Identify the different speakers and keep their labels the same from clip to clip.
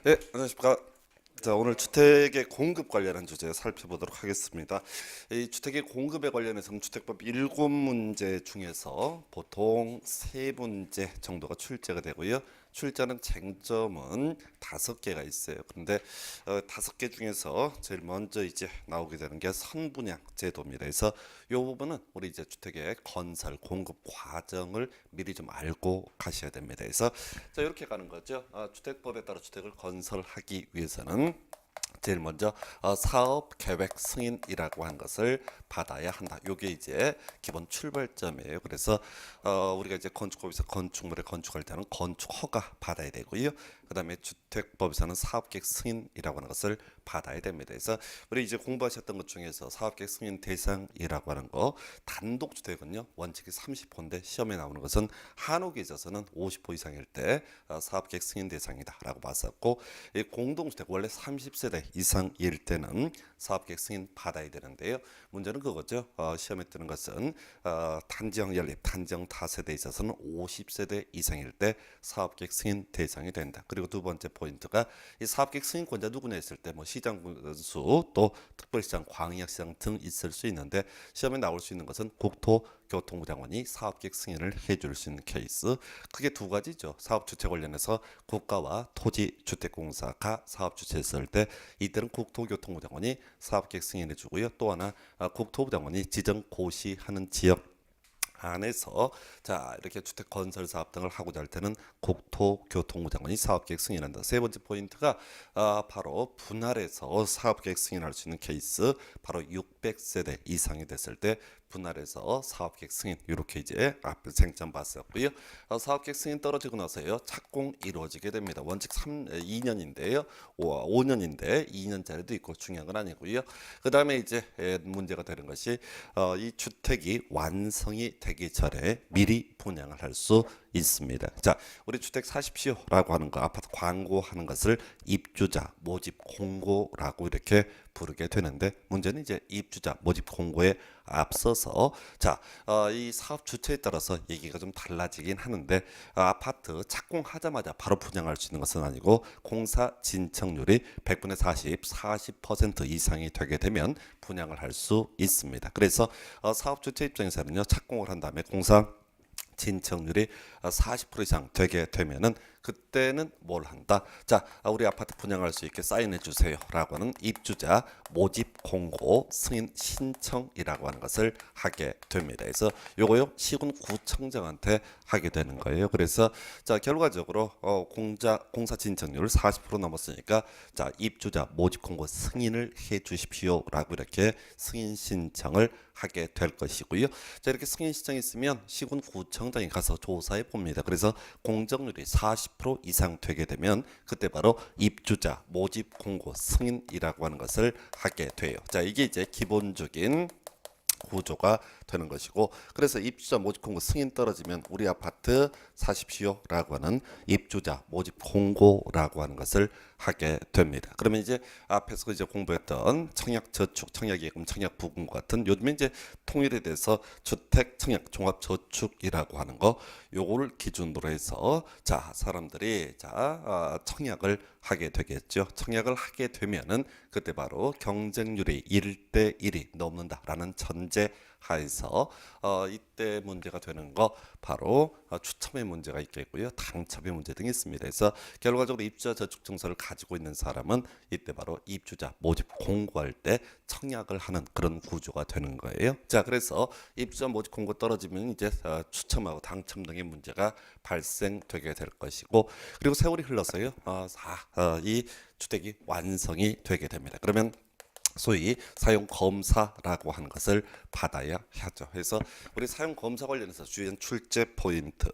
Speaker 1: 네, 안녕하십니까. 자, 오늘 주택의 공급 관련한 주제 살펴보도록 하겠습니다. 이 주택의 공급에 관련해서는 주택법 7문제 중에서 보통 3문제 정도가 출제가 되고요. 출제하는 쟁점은 5개가 있어요. 그런데 5개 중에서 제일 먼저 이제 나오게 되는 게 선분양 제도입니다. 그래서 이 부분은 우리 이제 주택의 건설 공급 과정을 미리 좀 알고 가셔야 됩니다. 그래서 자, 이렇게 가는 거죠. 주택법에 따라 주택을 건설하기 위해서는 제일 먼저 사업 계획 승인이라고 하는 것을 받아야 한다. 요게 이제 기본 출발점이에요. 그래서 우리가 이제 건축법에서 건축물에 건축할 때는 건축 허가 받아야 되고요. 그다음에 주택법에서는 사업계획 승인이라고 하는 것을 받아야 됩니다. 그래서 우리 이제 공부하셨던 것 중에서 사업계획 승인 대상이라고 하는 거 단독 주택은요 원칙이 30호인데 시험에 나오는 것은 한옥에 있어서는 50호 이상일 때 사업계획 승인 대상이다라고 봤었고, 이 공동주택 원래 30세대 이상일 때는 사업계획 승인 받아야 되는데요. 문제는 그거죠. 시험에 뜨는 것은 단지형 연립, 단지형 다세대에 있어서는 50세대 이상일 때 사업계획 승인 대상이 된다. 그리고 두 번째 포인트가 이 사업계획 승인권자 누구냐 했을 때 뭐 시장 분수 또 특별시장, 광역시장 등 있을 수 있는데 시험에 나올 수 있는 것은 국토교통부 장관이 사업계획 승인을 해줄 수 있는 케이스. 크게 두 가지죠. 사업주체 관련해서 국가와 토지주택공사가 사업주체했을 때 이때는 국토교통부 장관이 사업계획 승인해 주고요. 또 하나 국토부 장관이 지정 고시하는 지역 안에서 자 이렇게 주택 건설 사업 등을 하고자 할 때는 국토교통부 장관이 사업계획 승인한다. 세 번째 포인트가 바로 분할해서 사업계획 승인할 수 있는 케이스, 바로 600세대 이상이 됐을 때 분할해서 사업계획 승인, 이렇게 이제 앞에 쟁점 봤었고요. 사업계획 승인 떨어지고 나서요 착공 이루어지게 됩니다. 원칙 2년인데요 5년인데 2년짜리도 있고 중요한 건 아니고요. 그 다음에 이제 문제가 되는 것이 이 주택이 완성이 되기 전에 미리 분양을 할 수 있습니다. 자, 우리 주택 사십시오라고 하는 거, 아파트 광고하는 것을 입주자 모집 공고라고 이렇게 부르게 되는데, 문제는 이제 입주자 모집 공고에 앞서서 자, 이 사업 주체에 따라서 얘기가 좀 달라지긴 하는데, 아파트 착공하자마자 바로 분양할 수 있는 것은 아니고 공사 진척률이 100분의 40% 이상이 되게 되면 분양을 할 수 있습니다. 그래서 사업 주체 입장에서는요 착공을 한 다음에 공사 진척률이 40% 이상 되게 되면은 그때는 뭘 한다? 자, 우리 아파트 분양할 수 있게 사인해 주세요라고 하는 입주자 모집 공고 승인 신청이라고 하는 것을 하게 됩니다. 그래서 요거요 시군구청장한테 하게 되는 거예요. 그래서 자 결과적으로 공사 진척률 40% 넘었으니까 자 입주자 모집 공고 승인을 해 주십시오라고 이렇게 승인 신청을 하게 될 것이고요. 자 이렇게 승인 신청이 있으면 시군구청장이 가서 조사해 봅니다. 그래서 공정률이 40% 이상 되게 되면 그때 바로 입주자 모집 공고 승인이라고 하는 것을 하게 돼요. 자 이게 이제 기본적인 구조가 되는 것이고, 그래서 입주자 모집 공고 승인 떨어지면 우리 아파트 사십시오라고 하는 입주자 모집 공고라고 하는 것을 하게 됩니다. 그러면 이제 앞에서 이제 공부했던 청약저축, 청약예금, 청약부금 같은 요즘에 이제 통일에 대해서 주택 청약 종합저축이라고 하는 거, 요거를 기준으로 해서 자 사람들이 자 청약을 하게 되겠죠. 청약을 하게 되면은 그때 바로 경쟁률이 1대 1이 넘는다라는 전제 하에서 이때 문제가 되는 거 바로 추첨의 문제가 있겠고요, 당첨의 문제 등이 있습니다. 그래서 결과적으로 입주자 저축증서를 가지고 있는 사람은 이때 바로 입주자 모집 공고할 때 청약을 하는 그런 구조가 되는 거예요. 자 그래서 입주자 모집 공고 떨어지면 이제 추첨하고 당첨 등의 문제가 발생되게 될 것이고, 그리고 세월이 흘러서요 이 주택이 완성이 되게 됩니다. 그러면 소위 사용 검사라고 하는 것을 받아야 하죠. 그래서 우리 사용 검사 관련해서 주요한 출제 포인트,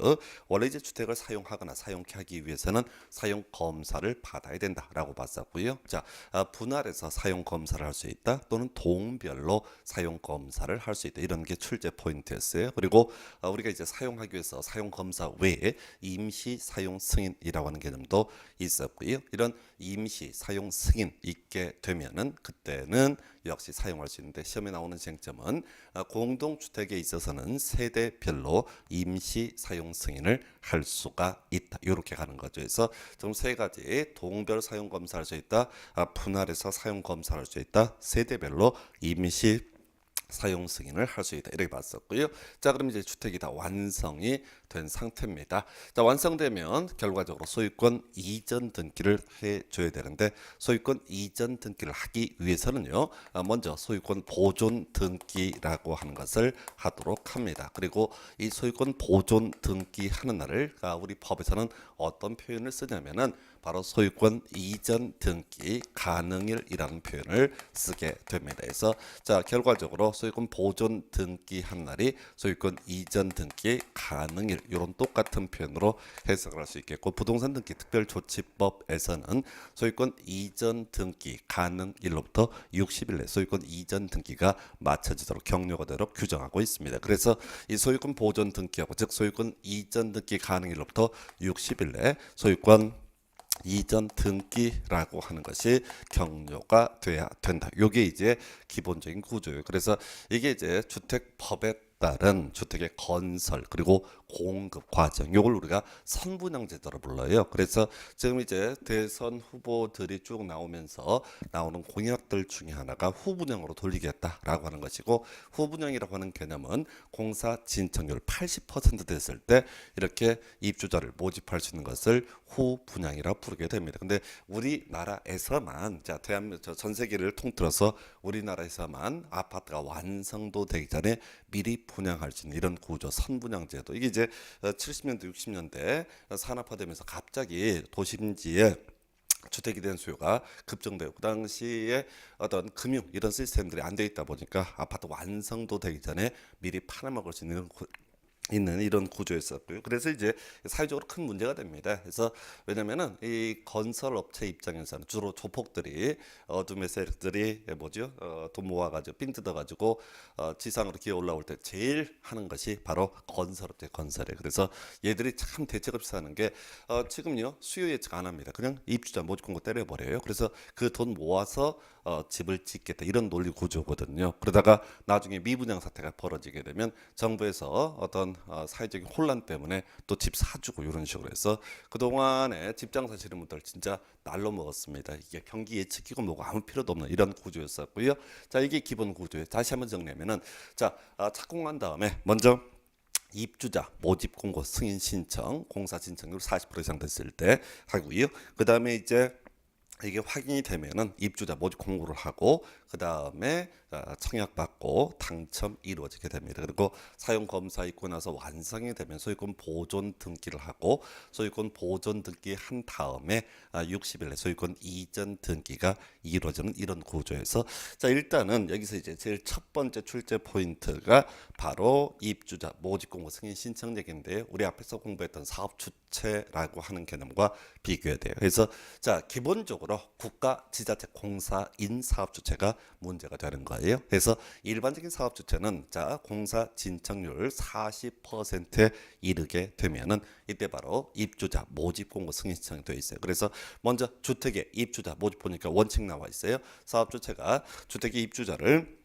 Speaker 1: 원래 이제 주택을 사용하거나 사용케 하기 위해서는 사용 검사를 받아야 된다라고 봤었고요. 자 분할해서 사용 검사를 할 수 있다, 또는 동별로 사용 검사를 할 수 있다, 이런 게 출제 포인트였어요. 그리고 우리가 이제 사용하기 위해서 사용 검사 외에 임시 사용 승인이라고 하는 개념도 있었고요. 이런 임시 사용 승인 있게 되면은 그때는 때는 역시 사용할 수 있는데 시험에 나오는 쟁점은 공동주택에 있어서는 세대별로 임시 사용 승인을 할 수가 있다. 이렇게 가는 거죠. 그래서 좀 세 가지 동별 사용 검사할 수 있다. 분할해서 사용 검사할 수 있다. 세대별로 임시 사용 승인을 할 수 있다. 이렇게 봤었고요. 자, 그럼 이제 주택이 다 완성이 된 상태입니다. 자, 완성되면 결과적으로 소유권 이전 등기를 해줘야 되는데 소유권 이전 등기를 하기 위해서는요. 먼저 소유권 보존 등기라고 하는 것을 하도록 합니다. 그리고 이 소유권 보존 등기하는 날을 우리 법에서는 어떤 표현을 쓰냐면은 바로 소유권 이전 등기 가능일이라는 표현을 쓰게 됩니다. 그래서 자, 결과적으로 소유권 보존 등기한 날이 소유권 이전 등기 가능일 이런 똑같은 표현으로 해석을 할 수 있겠고 부동산 등기 특별조치법에서는 소유권 이전 등기 가능일로부터 60일 내 소유권 이전 등기가 마쳐지도록 경료가대로 규정하고 있습니다. 그래서 이 소유권 보존 등기하고 즉 소유권 이전 등기 가능일로부터 60일 내 소유권 이전 등기라고 하는 것이 경료가 돼야 된다. 이게 이제 기본적인 구조예요. 그래서 이게 이제 주택법에 따른 주택의 건설 그리고 공급 과정 이걸 우리가 선분양 제도로 불러요. 그래서 지금 이제 대선 후보들이 쭉 나오면서 나오는 공약들 중에 하나가 후분양으로 돌리겠다라고 하는 것이고 후분양이라고 하는 개념은 공사 진척률 80% 됐을 때 이렇게 입주자를 모집할 수 있는 것을 후분양이라고 부르게 됩니다. 근데 우리나라에서만 자 대한민국 전 세계를 통틀어서 우리나라에서만 아파트가 완성도 되기 전에 미리 분양할 수 있는 이런 구조 선분양 제도 이게 이제 70년대 60년대 산업화되면서 갑자기 도심지에 주택에 대한 수요가 급증되고 그 당시에 어떤 금융 이런 시스템들이 안 돼 있다 보니까 아파트 완성도 되기 전에 미리 팔아먹을 수 있는 이런 구조였었고요. 그래서 이제 사회적으로 큰 문제가 됩니다. 그래서 왜냐면은 이 건설 업체 입장에서는 주로 조폭들이 어둠의 세력들이 뭐죠? 돈 모아가지고 삥 뜯어가지고 지상으로 기어 올라올 때 제일 하는 것이 바로 건설업체 건설이에요. 그래서 얘들이 참 대책 없이 하는 게 지금요 수요 예측 안 합니다. 그냥 입주자 모집 공고 때려버려요. 그래서 그 돈 모아서 집을 짓겠다 이런 논리 구조거든요. 그러다가 나중에 미분양 사태가 벌어지게 되면 정부에서 어떤 사회적인 혼란 때문에 또 집 사주고 이런 식으로 해서 그동안에 집 장사 지는 분들 진짜 날로 먹었습니다. 이게 경기 예측이고 뭐고 아무 필요도 없는 이런 구조였었고요. 자, 이게 기본 구조예요. 다시 한번 정리하면은 자, 착공한 다음에 먼저 입주자 모집 공고 승인 신청 공사 진척률 40% 이상 됐을 때 하고요. 그 다음에 이제 이게 확인이 되면은 입주자 모집 공고를 하고 그 다음에 청약 받고 당첨 이루어지게 됩니다. 그리고 사용 검사 있고 나서 완성이 되면 소유권 보존 등기를 하고 소유권 보존 등기 한 다음에 60일에 소유권 이전 등기가 이루어지는 이런 구조에서 자 일단은 여기서 이제 제일 첫 번째 출제 포인트가 바로 입주자 모집 공고 승인 신청 얘기인데 우리 앞에서 공부했던 사업 주체라고 하는 개념과 비교해야 돼요. 그래서 자 기본적으로 국가 지자체 공사인 사업 주체가 문제가 되는 거예요. 그래서 일반적인 사업 주체는 자 공사 진척률 40%에 이르게 되면은 이때 바로 입주자 모집 공고 승인 신청이 되어 있어요. 그래서 먼저 주택의 입주자 모집 보니까 원칙 나와 있어요. 사업 주체가 주택의 입주자를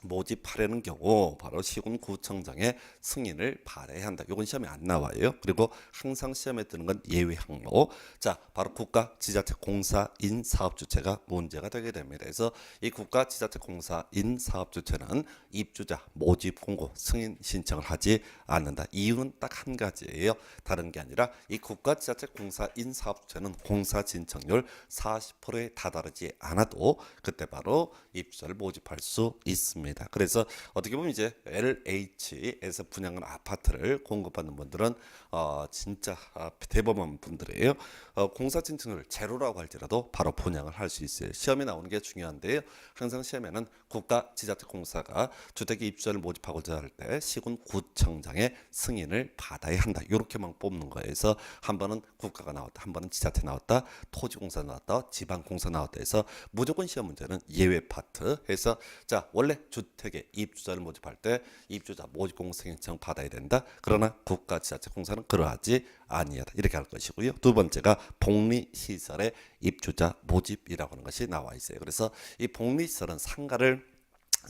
Speaker 1: 모집하려는 경우 바로 시군구청장의 승인을 받아야 한다. 이건 시험에 안 나와요. 그리고 항상 시험에 뜨는 건 예외 항로. 자, 바로 국가 지자체 공사인 사업 주체가 문제가 되게 됩니다. 그래서 이 국가 지자체 공사인 사업 주체는 입주자 모집 공고 승인 신청을 하지 않는다. 이유는 딱 한 가지예요. 다른 게 아니라 이 국가 지자체 공사인 사업 주체는 공사 진척률 40%에 다다르지 않아도 그때 바로 입주자를 모집할 수 있습니다. 그래서 어떻게 보면 이제 LH에서 분양한 아파트를 공급받는 분들은 진짜 대범한 분들이에요. 공사 진척률 제로라고 할지라도 바로 분양을 할 수 있어요. 시험에 나오는 게 중요한데요. 항상 시험에는 국가 지자체 공사가 주택의 입주자를 모집하고자 할 때 시군구청장의 승인을 받아야 한다. 이렇게만 뽑는 거예요. 그래서 한 번은 국가가 나왔다, 한 번은 지자체 나왔다, 토지공사 나왔다, 지방공사 나왔다 해서 무조건 시험 문제는 예외 파트 해서 자 원래 주택에 입주자를 모집할 때 입주자 모집공고 승인청 받아야 된다. 그러나 국가지자체공사는 그러하지 아니하다. 이렇게 할 것이고요. 두 번째가 복리시설의 입주자 모집이라고 하는 것이 나와 있어요. 그래서 이 복리시설은 상가를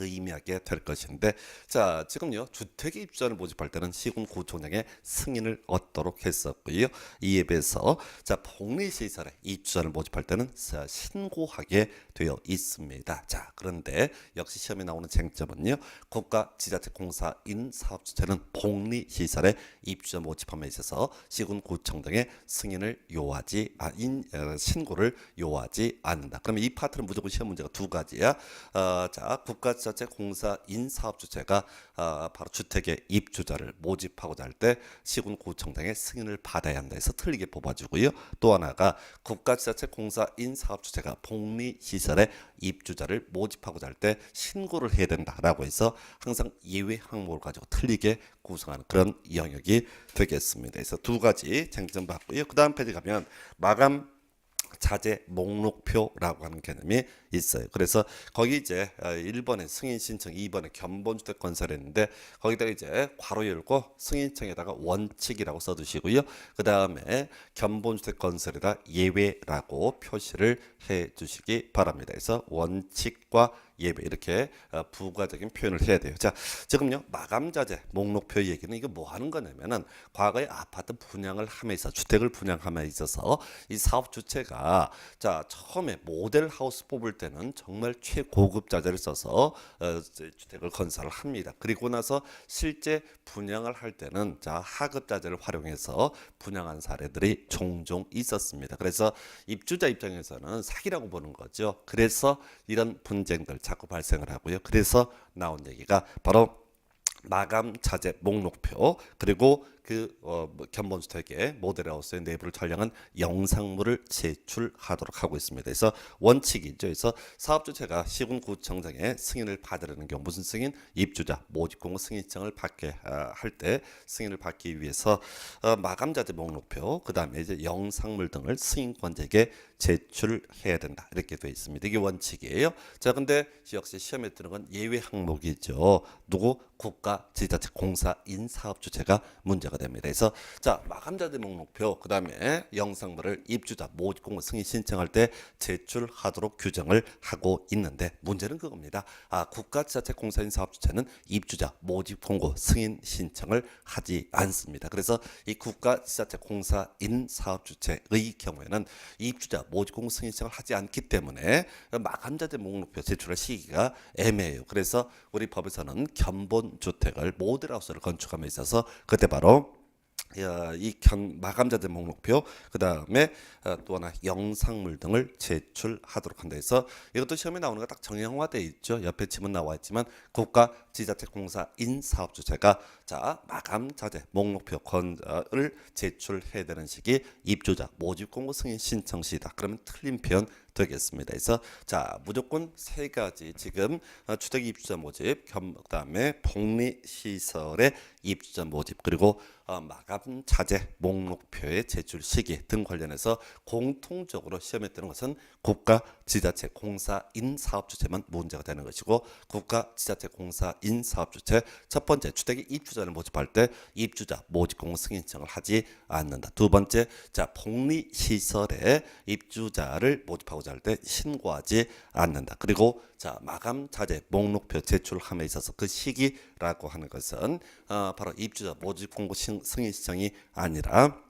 Speaker 1: 의미하게 될 것인데, 자 지금요 주택 입주자를 모집할 때는 시군구청장의 승인을 얻도록 했었고요. 이에 비해서 자 복리시설에 입주자를 모집할 때는 신고하게 되어 있습니다. 자 그런데 역시 시험에 나오는 쟁점은요, 국가지자체공사인 사업주체는 복리시설에 입주자 모집함에 있어서 시군구청장의 승인을 요하지 신고를 요하지 않는다. 그러면 이 파트는 무조건 시험 문제가 두 가지야. 자 국가지자체공사인 사업주체가 바로 주택의 입주자를 모집하고자 할 때 시군구청장의 승인을 받아야 한다 해서 틀리게 뽑아주고요. 또 하나가 국가지자체공사인 사업주체가 복리시설에 입주자를 모집하고자 할 때 신고를 해야 된다라고 해서 항상 예외 항목을 가지고 틀리게 구성하는 그런 영역이 되겠습니다. 그래서 두 가지 쟁점 받고요. 그 다음 페이지 가면 마감 자재 목록표라고 하는 개념이 있어요. 그래서 거기 이제 1번에 승인 신청, 2번에 견본주택 건설했는데 거기다가 이제 괄호 열고 승인청에다가 원칙이라고 써두시고요. 그 다음에 견본주택 건설에다 예외라고 표시를 해주시기 바랍니다. 그래서 원칙과 예외 이렇게 부가적인 표현을 해야 돼요. 자, 지금요 마감자재 목록표 얘기는 이거 뭐 하는 거냐면은 과거에 아파트 분양을 함에 있어 주택을 분양함에 있어서 이 사업 주체가 자 처음에 모델 하우스 뽑을 때는 정말 최고급 자재를 써서 주택을 건설을 합니다. 그리고 나서 실제 분양을 할 때는 자 하급 자재를 활용해서 분양한 사례들이 종종 있었습니다. 그래서 입주자 입장에서는 사기라고 보는 거죠. 그래서 이런 분쟁들 자꾸 발생을 하고요. 그래서 나온 얘기가 바로 마감 자재 목록표 그리고 그 견본주택의 모델하우스의 내부를 촬영한 영상물을 제출하도록 하고 있습니다. 그래서 원칙이죠. 그래서 사업주체가 시군구청장의 승인을 받으려는 경우 무슨 승인? 입주자 모집공고 승인청을 받게 할 때 승인을 받기 위해서 마감자재 목록표 그 다음에 이제 영상물 등을 승인권자에게 제출해야 된다 이렇게 되어 있습니다. 이게 원칙이에요. 자 근데 역시 시험에 뜨는 건 예외 항목이죠. 누구? 국가지자체공사인 사업주체가 문제가 됩니다. 그래서 자 마감자재 목록표 그 다음에 영상물을 입주자 모집공고 승인 신청할 때 제출하도록 규정을 하고 있는데 문제는 그겁니다. 국가지자체공사인 사업주체는 입주자 모집공고 승인 신청을 하지 않습니다. 그래서 이 국가지자체공사인 사업주체의 경우에는 입주자 모집공고 승인 신청을 하지 않기 때문에 마감자재 목록표 제출할 시기가 애매해요. 그래서 우리 법에서는 견본주택을 모델하우스를 건축함에 있어서 그때 바로 이 마감자재 목록표 그 다음에 또 하나 영상물 등을 제출하도록 한다 해서 이것도 시험에 나오는 거 딱 정형화되어 있죠. 옆에 지문 나와 있지만 국가지자체공사인 사업주체가 자 마감자재 목록표를 제출해야 되는 시기 입주자 모집공고 승인 신청 시다. 그러면 틀린 표현 되겠습니다. 그래서 자 무조건 세 가지 지금 주택 입주자 모집, 그다음에 복리시설의 입주자 모집 그리고 마감 자재 목록표의 제출 시기 등 관련해서 공통적으로 시험에 뜨는 것은 국가지자체공사인 사업주체만 문제가 되는 것이고 국가지자체공사인 사업주체 첫 번째 주택의 입주자를 모집할 때 입주자 모집공고 승인청을 하지 않는다. 두 번째 자 복리시설에 입주자를 모집하고자 할 때 신고하지 않는다. 그리고 자 마감 자재 목록표 제출함에 있어서 그 시기라고 하는 것은 바로 입주자 모집공고 승인 신청이 아니라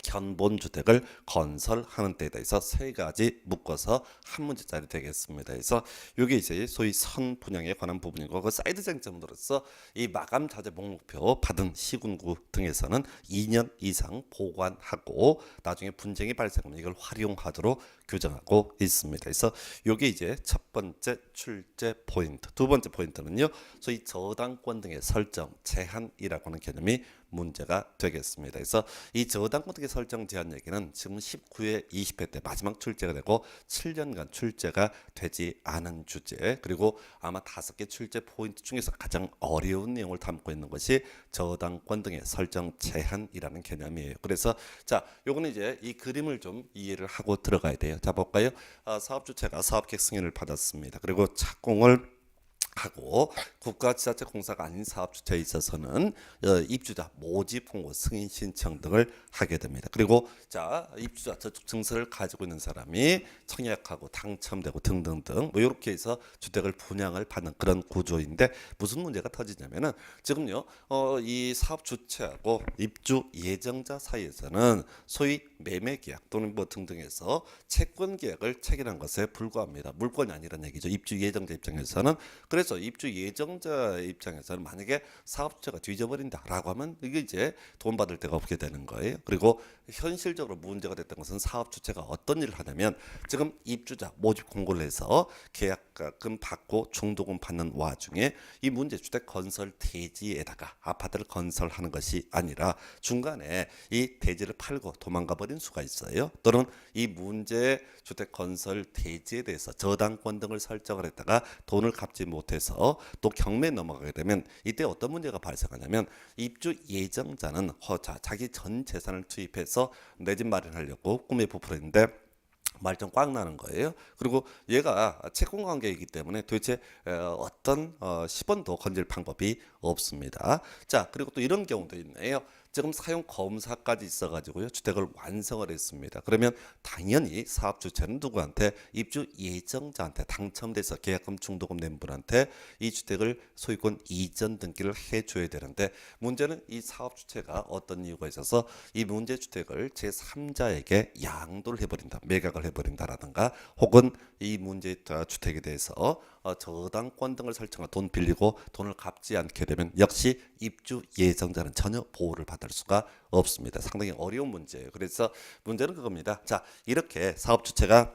Speaker 1: 견본주택을 건설하는 데에 대해서 세 가지 묶어서 한 문제짜리 되겠습니다. 그래서 이게 이제 소위 선 분양에 관한 부분이고 그 사이드 쟁점으로서 이 마감 자재 목록표 받은 시군구 등에서는 2년 이상 보관하고 나중에 분쟁이 발생하면 이걸 활용하도록 규정하고 있습니다. 그래서 이게 이제 첫 번째 출제 포인트. 두 번째 포인트는요. 소위 저당권 등의 설정 제한이라고 하는 개념이 문제가 되겠습니다. 그래서 이 저당권 등의 설정 제한 얘기는 지금 19회 20회 때 마지막 출제가 되고 7년간 출제가 되지 않은 주제 그리고 아마 5개 출제 포인트 중에서 가장 어려운 내용을 담고 있는 것이 저당권 등의 설정 제한이라는 개념이에요. 그래서 자 요거는 이제 이 그림을 좀 이해를 하고 들어가야 돼요. 자 볼까요? 사업주체가 사업계획 승인을 받았습니다. 그리고 착공을 하고 국가지자체 공사가 아닌 사업 주체에 있어서는 입주자 모집 공고 승인 신청 등을 하게 됩니다. 그리고 자 입주자 저축 증서를 가지고 있는 사람이 청약하고 당첨되고 등등등 뭐 이렇게 해서 주택을 분양을 받는 그런 구조인데 무슨 문제가 터지냐면은 지금요 이 사업 주체하고 입주 예정자 사이에서는 소위 매매 계약 또는 뭐 등등해서 채권 계약을 체결한 것에 불과합니다. 물권이 아니란 얘기죠. 입주 예정자 입장에서는. 그래서 입주 예정자 입장에서는 만약에 사업주체가 뒤져버린다라고 하면 이게 이제 돈 받을 데가 없게 되는 거예요. 그리고 현실적으로 문제가 됐던 것은 사업주체가 어떤 일을 하냐면 지금 입주자 모집 공고를 해서 계약금 받고 중도금 받는 와중에 이 문제 주택 건설 대지에다가 아파트를 건설하는 것이 아니라 중간에 이 대지를 팔고 도망가 버린 수가 있어요. 또는 이 문제 주택 건설 대지에 대해서 저당권 등을 설정을 했다가 돈을 갚지 못해서 또 경매에 넘어가게 되면 이때 어떤 문제가 발생하냐면 입주 예정자는 자기 전 재산을 투입해서 내 집 마련하려고 꿈에 부풀었는데 말좀 꽉 나는 거예요. 그리고 얘가 채권 관계이기 때문에 도대체 어떤 10원도 건질 방법이 없습니다. 자, 그리고 또 이런 경우도 있네요. 지금 사용 검사까지 있어가지고요 주택을 완성을 했습니다. 그러면 당연히 사업 주체는 누구한테 입주 예정자한테 당첨돼서 계약금 중도금 낸 분한테 이 주택을 소유권 이전 등기를 해줘야 되는데 문제는 이 사업 주체가 어떤 이유가 있어서 이 문제 주택을 제3자에게 양도를 해버린다, 매각을 해버린다라든가 혹은 이 문제 주택에 대해서 저당권 등을 설정한 돈 빌리고 돈을 갚지 않게 되면 역시 입주 예정자는 전혀 보호를 받을 수가 없습니다. 상당히 어려운 문제예요. 그래서 문제는 그겁니다. 자, 이렇게 사업 주체가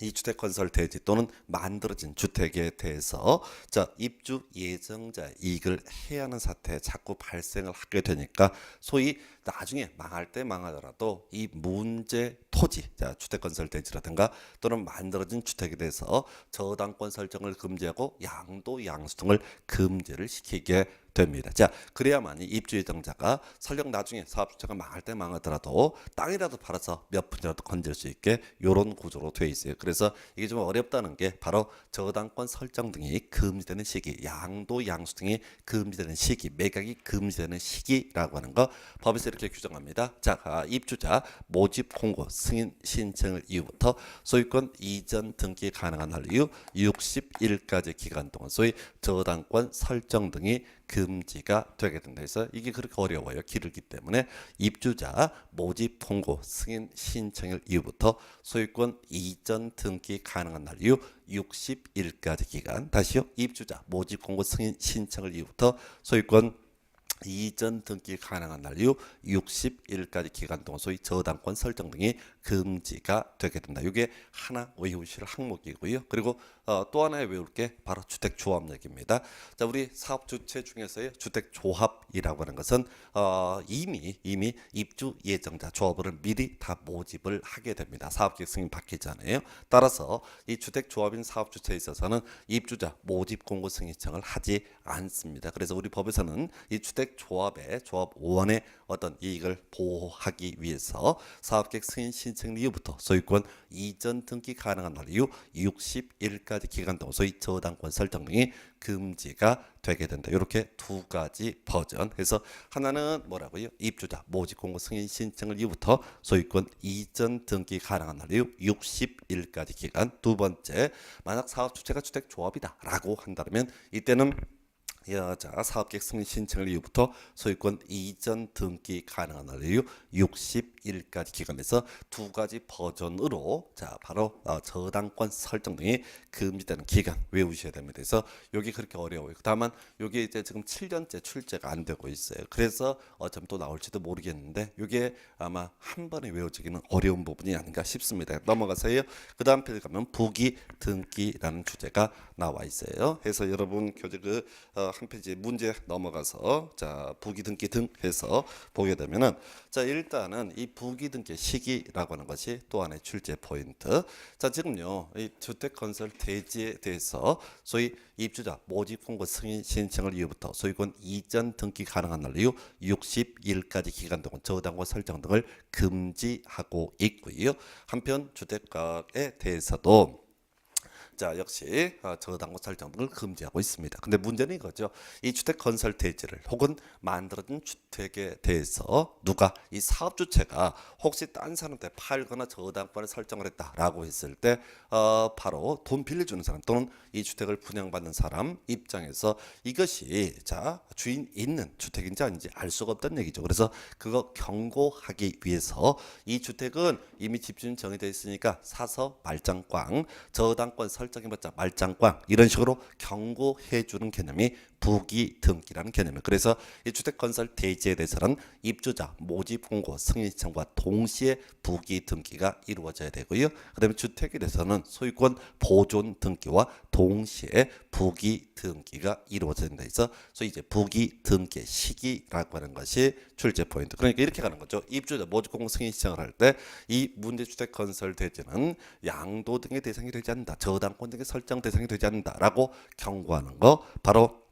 Speaker 1: 이 주택 건설 대지 또는 만들어진 주택에 대해서 자 입주 예정자 이익을 해야 하는 사태에 자꾸 발생을 하게 되니까 소위 나중에 망할 때 망하더라도 이 문제 토지 자 주택 건설 대지라든가 또는 만들어진 주택에 대해서 저당권 설정을 금지하고 양도 양수 등을 금지를 시키게 됩니다. 자, 그래야만이 입주 예정자가 설령 나중에 사업주체가 망할 때 망하더라도 땅이라도 팔아서 몇 푼이라도 건질 수 있게 이런 구조로 되어 있어요. 그래서 이게 좀 어렵다는 게 바로 저당권 설정 등이 금지되는 시기, 양도 양수 등이 금지되는 시기, 매각이 금지되는 시기라고 하는 거 법에서 이렇게 규정합니다. 자, 입주자 모집 공고 승인 신청을 이후부터 소유권 이전 등기 가능한 날 이후 60일까지 기간 동안 소위 저당권 설정 등이 금지가 되게 된다. 그래서 이게 그렇게 어려워요. 길기 때문에 입주자 모집 통고 승인 신청일 이후부터 소유권 이전 등기 가능한 날 이후 60일까지 기간. 다시요. 입주자 모집 공고 승인 신청일 이후부터 소유권 이전 등기 가능한 날 이후 60일까지 기간 동안 소위 저당권 설정 등이 금지가 되게 된다. 이게 하나 외우실 항목이고요. 그리고 또 하나 외울 게 바로 주택조합력입니다. 자, 우리 사업 주체 중에서의 주택조합이라고 하는 것은 이미 입주 예정자 조합을 미리 다 모집을 하게 됩니다. 사업계획 승인 받기 전에요. 따라서 이 주택조합인 사업 주체에 있어서는 입주자 모집 공고 승인 신청을 하지 않습니다. 그래서 우리 법에서는 이 주택조합의 조합원의 어떤 이익을 보호하기 위해서 사업계획 승인 신청 이후부터 소유권 이전 등기 가능한 날 이후 60일까지 기간 동안 소위 저당권 설정 등이 금지가 되게 된다. 이렇게 두 가지 버전. 해서 하나는 뭐라고요? 입주자 모집 공고 승인 신청을 이후부터 소유권 이전 등기 가능한 날 이후 60일까지 기간. 두 번째, 만약 사업 주체가 주택조합이다라고 한다면 이때는 사업계획 승인 신청을 이후부터 소유권 이전 등기 가능한 날 이후 60일까지 기간에서 두 가지 버전으로 자 바로 저당권 설정 등이 금지되는 기간 외우셔야 됩니다. 그래서 여기 그렇게 어려워요. 다만 여기 이제 지금 7년째 출제가 안 되고 있어요. 그래서 어쩜 또 나올지도 모르겠는데 이게 아마 한 번에 외워지기는 어려운 부분이 아닌가 싶습니다. 넘어가세요. 그 다음 페이지 가면 부기 등기라는 주제가 나와 있어요. 해서 여러분 교재 한 페이지 문제 넘어가서 자 부기 등기 등 해서 보게 되면은 자 일단은 이 부기 등기 시기라고 하는 것이 또 하나의 출제 포인트. 자 지금요 이 주택 건설 대지에 대해서 소위 입주자 모집 공고 승인 신청을 이후부터 소유권 이전 등기 가능한 날 이후 60일까지 기간 동안 저당권 설정 등을 금지하고 있고요. 한편 주택가에 대해서도 자, 역시 저당권 설정 등을 금지하고 있습니다. 근데 문제는 이거죠. 이 주택 건설 대지를 혹은 만들어진 주택에 대해서 누가 이 사업 주체가 혹시 딴 사람한테 팔거나 저당권을 설정을 했다라고 했을 때 바로 돈 빌려주는 사람 또는 이 주택을 분양받는 사람 입장에서 이것이 자 주인 있는 주택인지 아닌지 알 수가 없다는 얘기죠. 그래서 그거 경고하기 위해서 이 주택은 이미 집주인 정해져 있으니까 사서 말짱꽝 저당권 설정해봤자 말짱꽝 이런 식으로 경고해주는 개념이 부기 등기라는 개념이에요. 그래서 이 주택 건설 대지에 대해서는 입주자 모집 공고 승인 신청과 동시에 부기 등기가 이루어져야 되고요. 그다음에 주택에 대해서는 소유권 보존 등기와 동시에 부기 등기가 이루어져야 된다. 해서 소위 이제 부기 등기 시기라고 하는 것이 출제 포인트. 그러니까 이렇게 가는 거죠. 입주자 모집 공고 승인 신청을 할 때 이 문제 주택 건설 대지는 양도 등의 대상이 되지 않는다. 저당권 등의 설정 대상이 되지 않는다라고 경고하는 거 바로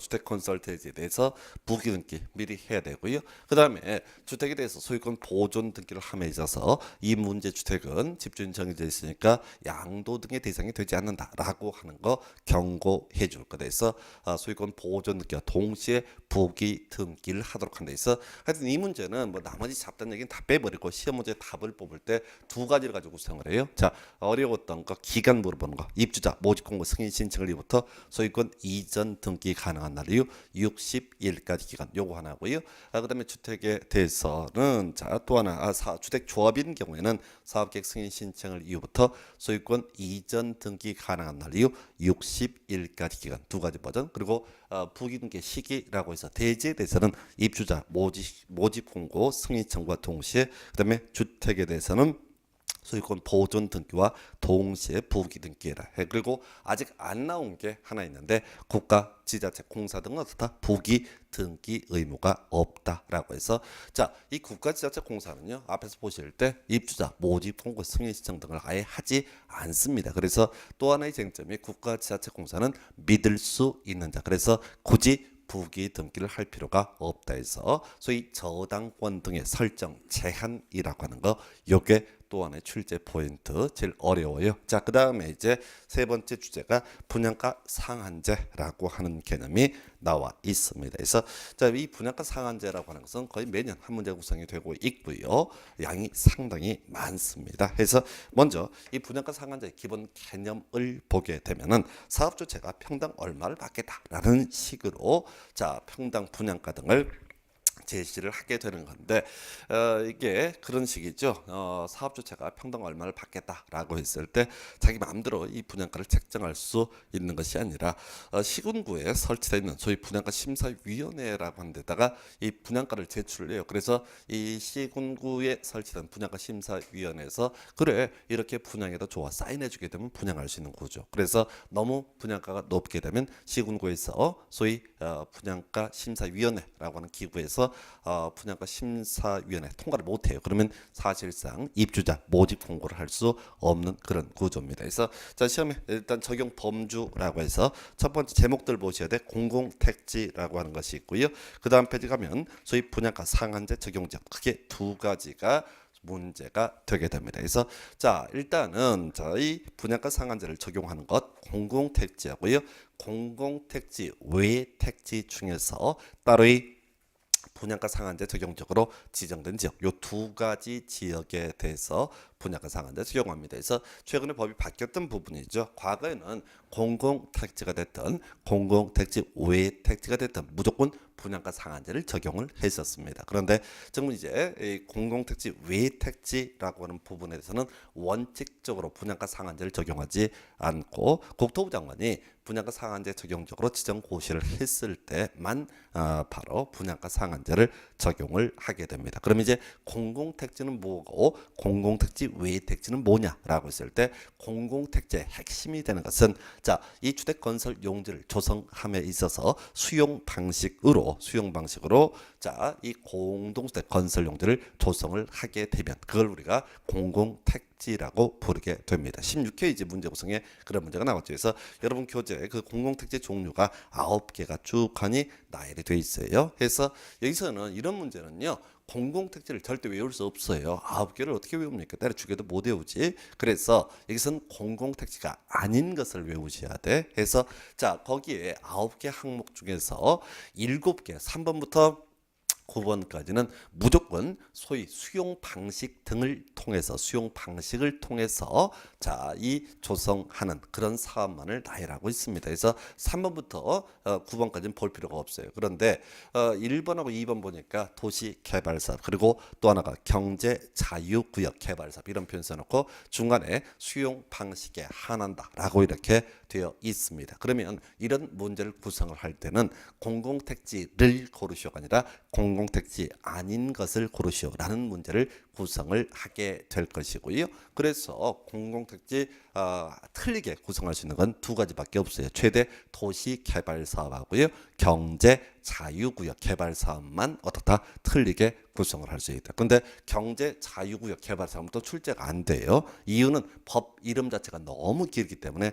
Speaker 1: 주택 건설 대지에 대해서 부기 등기 미리 해야 되고요. 그 다음에 주택에 대해서 소유권 보존 등기를 함에 있어서 이 문제 주택은 집주인 정해져 있으니까 양도 등의 대상이 되지 않는다라고 하는 거 경고해 줄 거다 해서 소유권 보존 등기와 동시에 부기 등기를 하도록 한다 해서 하여튼 이 문제는 뭐 나머지 잡다한 얘기는 다 빼버리고 시험 문제 답을 뽑을 때 두 가지를 가지고 구성을 해요. 자, 어려웠던 거 기간 물어보는 거 입주자 모집 공고 승인 신청을 이부터 소유권 이전 등기 가능한 날 이후 60일까지 기간 요거 하나고요. 그다음에 주택에 대해서는 자 또 하나 주택 조합인 경우에는 사업계획 승인 신청을 이후부터 소유권 이전 등기 가능한 날 이후 60일까지 기간 두 가지 버전 그리고 부기 등기 시기라고 해서 대지에 대해서는 입주자 모집 공고 승인 청구와 동시에 그다음에 주택에 대해서는 소유권 보존 등기와 동시에 부기 등기해라. 그리고 아직 안 나온 게 하나 있는데 국가 지자체 공사 등은 어떻다? 부기 등기 의무가 없다라고 해서 자, 이 국가 지자체 공사는요. 앞에서 보실 때 입주자 모집 공고 승인 신청 등을 아예 하지 않습니다. 그래서 또 하나의 쟁점이 국가 지자체 공사는 믿을 수 있는 자. 그래서 굳이 부기 등기를 할 필요가 없다 해서 소위 저당권 등의 설정 제한이라고 하는 거 요게 또 하나의 출제 포인트 제일 어려워요. 자, 그 다음에 이제 세 번째 주제가 분양가 상한제라고 하는 개념이 나와 있습니다. 그래서 자, 이 분양가 상한제라고 하는 것은 거의 매년 한 문제 구성이 되고 있고요. 양이 상당히 많습니다. 그래서 먼저 이 분양가 상한제 기본 개념을 보게 되면은 사업 주체가 평당 얼마를 받겠다라는 식으로 자, 평당 분양가 등을 제시를 하게 되는 건데 이게 그런 식이죠. 사업 주체가 평당 얼마를 받겠다라고 했을 때 자기 마음대로 이 분양가를 책정할 수 있는 것이 아니라 시군구에 설치되어 있는 소위 분양가 심사위원회라고 하는 데다가 이 분양가를 제출을 해요. 그래서 이 시군구에 설치된 분양가 심사위원회에서 그래 이렇게 분양해도 좋아 사인해주게 되면 분양할 수 있는 구조. 그래서 너무 분양가가 높게 되면 시군구에서 소위 분양가 심사위원회라고 하는 기구에서 분양가 심사위원회 통과를 못해요. 그러면 사실상 입주자 모집 공고를 할 수 없는 그런 구조입니다. 그래서 자, 시험에 일단 적용 범주라고 해서 첫 번째 제목들 보셔야 돼. 공공택지라고 하는 것이 있고요. 그 다음 페이지 가면 소위 분양가 상한제 적용 지역 크게 두 가지가 문제가 되게 됩니다. 그래서 자, 일단은 이 분양가 상한제를 적용하는 것 공공택지하고요. 공공택지 외 택지 중에서 따로의 분양가 상한제 적용적으로 지정된 지역 요 두 가지 지역에 대해서 분양가 상한제 적용합니다. 그래서 최근에 법이 바뀌었던 부분이죠. 과거에는 공공택지가 됐든 공공택지 외 택지가 됐든 무조건 분양가 상한제를 적용을 했었습니다. 그런데 지금 이제 이 공공택지 외 택지라고 하는 부분에 대해서는 원칙적으로 분양가 상한제를 적용하지 않고 국토부 장관이 분양가 상한제 적용적으로 지정 고시를 했을 때만 바로 분양가 상한제를 적용을 하게 됩니다. 그럼 이제 공공택지는 뭐고 공공택지 외 택지는 뭐냐라고 했을 때 공공택지의 핵심이 되는 것은 자, 이 주택 건설 용지를 조성함에 있어서 수용 방식으로 자, 이 공동주택 건설 용지를 조성을 하게 되면 그걸 우리가 공공택지라고 부르게 됩니다. 16회 문제 구성에 그런 문제가 나왔죠. 그래서 여러분 교재에 그 공공택지 종류가 9개가 쭉 하니 나열이 돼 있어요. 그래서 여기서는 이런 문제는요. 공공택지를 절대 외울 수 없어요. 9개를 어떻게 외웁니까? 때려 죽여도 못 외우지. 그래서 여기서는 공공택지가 아닌 것을 외우셔야 돼. 해서 자 거기에 9개 항목 중에서 7개 3번부터 9번까지는 무조건 소위 수용 방식 등을 통해서 수용 방식을 통해서 자, 이 조성하는 그런 사업만을 나열하고 있습니다. 그래서 3번부터 9번까지는 볼 필요가 없어요. 그런데 1번하고 2번 보니까 도시 개발 사업 그리고 또 하나가 경제 자유구역 개발 사업 이런 표현 써놓고 중간에 수용 방식에 한한다라고 이렇게 되어 있습니다. 그러면 이런 문제를 구성을 할 때는 공공택지를 고르시오가 아니라 공공택지 아닌 것을 고르시오라는 문제를 구성을 하게 될 것이고요. 그래서 공공택지 틀리게 구성할 수 있는 건 두 가지밖에 없어요. 최대 도시개발사업하고요. 경제자유구역 개발사업만 어떻다 틀리게 구성을 할 수 있다. 근데 경제자유구역 개발사업은 또 출제가 안 돼요. 이유는 법 이름 자체가 너무 길기 때문에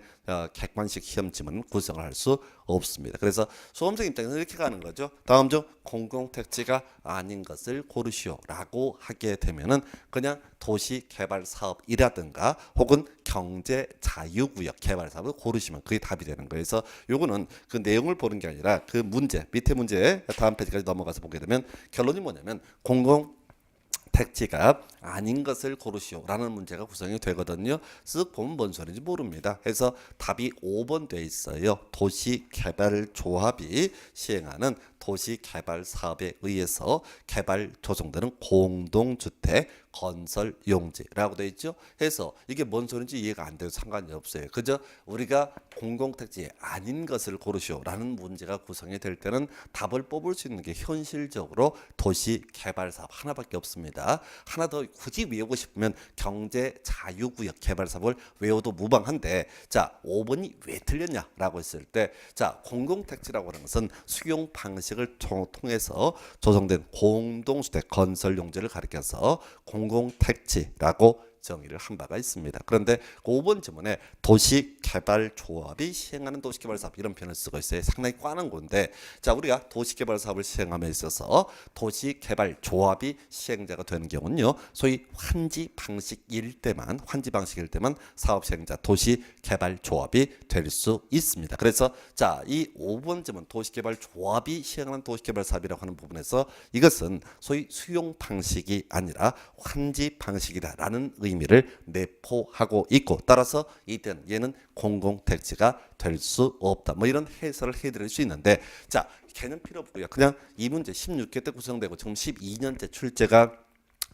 Speaker 1: 객관식 시험지문 구성을 할 수 없습니다. 그래서 수험생 입장에서 이렇게 가는 거죠. 다음 중 공공택지가 아닌 것을 고르시오라고 하게 되면은 그냥 도시개발사업이라든가 혹은 경제자유구역 개발사업을 고르시면 그게 답이 되는 거예요. 그래서 요거는 그 내용을 보는 게 아니라 그 문제 밑에 문제 다음 페이지까지 넘어가서 보게 되면 결론이 뭐냐면 공공택지가 아닌 것을 고르시오라는 문제가 구성이 되거든요. 쓱 보면 뭔 소리인지 모릅니다. 그래서 답이 5번 돼 있어요. 도시개발조합이 시행하는 도시개발사업에 의해서 개발 조성되는 공동주택 건설 용지라고 되어 있죠. 해서 이게 뭔 소리인지 이해가 안 돼도 상관이 없어요. 그저 우리가 공공택지 아닌 것을 고르시오라는 문제가 구성이 될 때는 답을 뽑을 수 있는 게 현실적으로 도시개발사업 하나밖에 없습니다. 하나 더 굳이 외우고 싶으면 경제자유구역 개발사업을 외워도 무방한데 자 5번이 왜 틀렸냐라고 했을 때 자 공공택지라고 하는 것은 수용 방식을 통해서 조성된 공동주택 건설 용지를 가리켜서 공공택지라고 정의를 한 바가 있습니다. 그런데 5번 지문에 도시개발조합이 시행하는 도시개발사업 이런 표현을 쓰고 있어요. 상당히 꽈는 건데 자 우리가 도시개발사업을 시행함에 있어서 도시개발조합이 시행자가 되는 경우는요. 소위 환지 방식일 때만 사업 시행자 도시개발조합이 될 수 있습니다. 그래서 자 이 5번 지문 도시개발조합이 시행하는 도시개발사업이라고 하는 부분에서 이것은 소위 수용 방식이 아니라 환지 방식이다라는 의미를 내포하고 있고 따라서 이때는 얘는 공공택지가 될 수 없다. 뭐 이런 해설을 해드릴 수 있는데 자 개념 필요 없고요. 그냥 이 문제 16개 때 구성되고 지금 12년째 출제가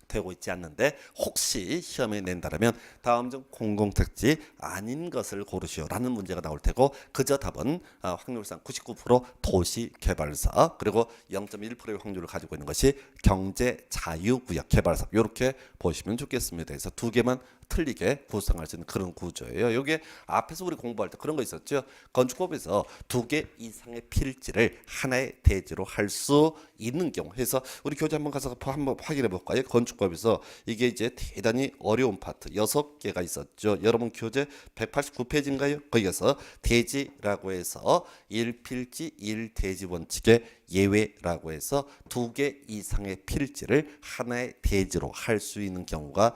Speaker 1: 되고 있지 않는데 혹시 시험에 낸다면 다음 중 공공택지 아닌 것을 고르시오라는 문제가 나올 테고 그저 답은 확률상 99% 도시개발사업 그리고 0.1%의 확률을 가지고 있는 것이 경제자유구역 개발사업 이렇게 보시면 좋겠습니다. 그래서 두 개만 틀리게 구성할 수 있는 그런 구조예요. 이게 앞에서 우리 공부할 때 그런 거 있었죠. 건축법에서 두 개 이상의 필지를 하나의 대지로 할 수 있는 경우 해서 우리 교재 한번 가서 한번 확인해 볼까요? 건축법에서 이게 이제 대단히 어려운 파트 6개가 있었죠. 여러분 교재 189페이지인가요? 거기에서 대지라고 해서 1필지 1대지 원칙의 예외라고 해서 두 개 이상의 필지를 하나의 대지로 할 수 있는 경우가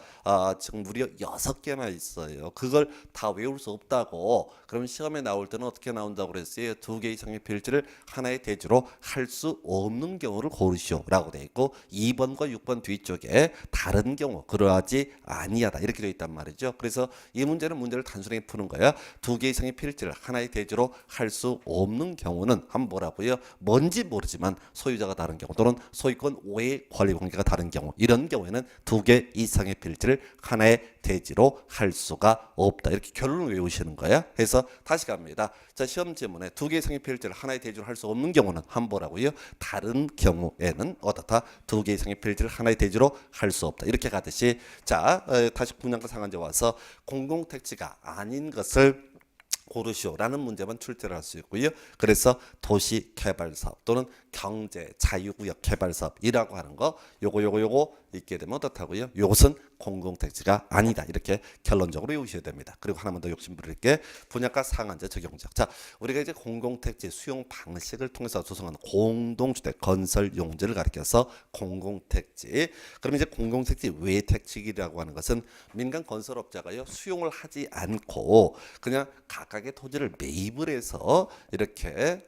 Speaker 1: 지금 무려 6개나 있어요. 그걸 다 외울 수 없다고 그럼 시험에 나올 때는 어떻게 나온다고 그랬어요? 두 개 이상의 필지를 하나의 대지로 할 수 없는 경우를 고르시오라고 되어 있고 2번과 6번 뒤쪽에 다른 경우 그러하지 아니하다 이렇게 되어 있단 말이죠. 그래서 이 문제를 단순하게 푸는 거야. 두 개 이상의 필지를 하나의 대지로 할 수 없는 경우는 한번 뭐라고요? 뭔지 모르지만 소유자가 다른 경우 또는 소유권 오해 권리 관계가 다른 경우 이런 경우에는 두 개 이상의 필지를 하나의 대지로 할 수가 없다. 이렇게 결론을 외우시는 거야. 그래서 다시 갑니다. 자 시험 지문에 두 개 이상의 필지를 하나의 대지로 할 수 없는 경우는 한번 보라고요. 다른 경우에는 어떻다? 두 개 이상의 필지를 하나의 대지로 할 수 없다. 이렇게 가듯이 자 다시 분양가 상한제 와서 공공택지가 아닌 것을 고르시오라는 문제만 출제를 할 수 있고요. 그래서 도시개발사업 또는 경제 자유구역 개발 사업이라고 하는 거 요거 있게 되면 어떻다고요? 요것은 공공택지가 아니다. 이렇게 결론적으로 외우셔야 됩니다. 그리고 하나만 더 욕심 부릴게. 분양가 상한제 적용적. 자, 우리가 이제 공공택지 수용 방식을 통해서 조성한 공동주택 건설 용지를 가리켜서 공공택지. 그럼 이제 공공택지 외택지라고 하는 것은 민간 건설업자가요 수용을 하지 않고 그냥 각각의 토지를 매입을 해서 이렇게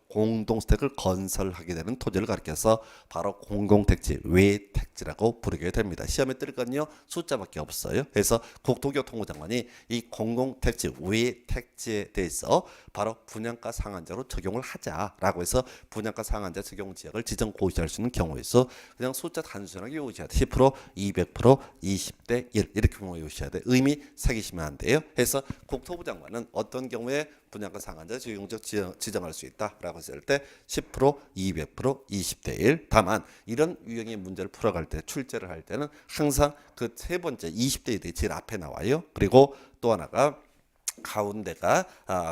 Speaker 1: 공동주택을 건설하게 되는 토지를 가리켜서 바로 공공택지 외택지라고 부르게 됩니다. 시험에 뜰 건요 숫자밖에 없어요. 그래서 국토교통부 장관이 이 공공택지 외택지에 대해서 바로 분양가 상한제로 적용을 하자라고 해서 분양가 상한제 적용 지역을 지정 고시할 수 있는 경우에서 그냥 숫자 단순하게 외우셔야 돼. 10%, 200%, 20대 1 이렇게 외우셔야 돼. 의미 새기시면 안 돼요. 해서 국토부 장관은 어떤 경우에 분양가 상한제 적용적 지정할 수 있다라고 했을 때 10%, 200%, 20대 1. 다만 이런 유형의 문제를 풀어갈 때 출제를 할 때는 항상 그 세 번째 20대 1이 제일 앞에 나와요. 그리고 또 하나가 가운데가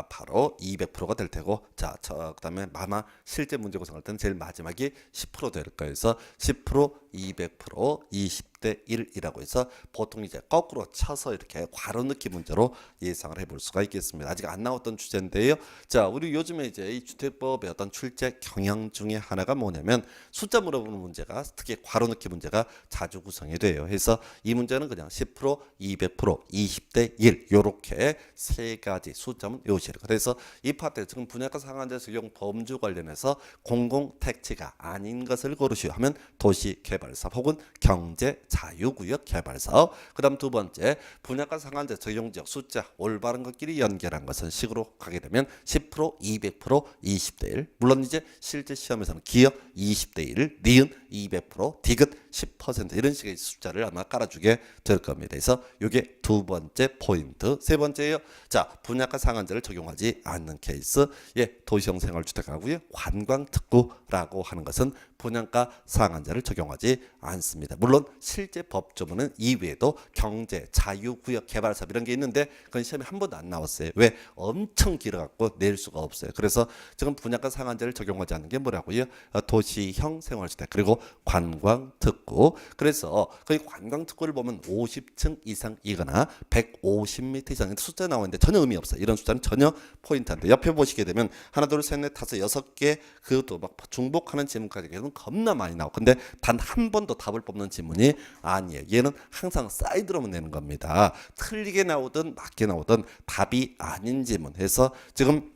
Speaker 1: 바로 200%가 될 테고 자, 그다음에 아마 실제 문제 구성할 때는 제일 마지막이 10% 될 거예요. 그래서 10%, 200%, 20대 1이라고 해서 보통 이제 거꾸로 쳐서 이렇게 괄호 넣기 문제로 예상을 해볼 수가 있겠습니다. 아직 안 나왔던 주제인데요. 자, 우리 요즘에 이제 이 주택법의 어떤 출제 경향 중에 하나가 뭐냐면 숫자 물어보는 문제가 특히 괄호 넣기 문제가 자주 구성이 돼요. 그래서 이 문제는 그냥 10%, 200%, 20대 1 요렇게 세 가지 숫자만 외우시라. 그래서 이 파트 지금 분양가 상한제 적용 범주 관련해서 공공택지가 아닌 것을 고르시오 하면 도시개발사업 혹은 경제자유구역 개발사업. 그다음 두 번째 분양가 상한제 적용지역 숫자 올바른 것끼리 연결한 것은 식으로 가게 되면 10%, 200%, 20대 1. 물론 이제 실제 시험에서는 기역 20대 1, 니은 200%, 디귿 10% 이런 식의 숫자를 아마 깔아주게 될 겁니다. 그래서 이게 두 번째 포인트. 세 번째요. 자, 분양가 상한제를 적용하지 않는 케이스. 예, 도시형 생활주택하고요. 관광특구라고 하는 것은 분양가 상한제를 적용하지 않습니다. 물론 실제 법조문은 이외에도 경제, 자유구역 개발사업 이런 게 있는데 그건 시험에 한 번도 안 나왔어요. 왜? 엄청 길어갖고 낼 수가 없어요. 그래서 지금 분양가 상한제를 적용하지 않는 게 뭐라고요? 도시형 생활주택 그리고 관광특구. 그래서 거의 관광특구를 보면 50층 이상이거나 150m 이상 숫자 나오는데 전혀 의미 없어요. 이런 숫자는 전혀 포인트 안 돼. 옆에 보시게 되면 하나, 둘, 셋, 넷, 다섯, 여섯 개 그것도 막 중복하는 질문까지 계속 겁나 많이 나오고 근데 단 한 번도 답을 뽑는 질문이 아니에요. 얘는 항상 사이드로만 내는 겁니다. 틀리게 나오든 맞게 나오든 답이 아닌 질문 해서 지금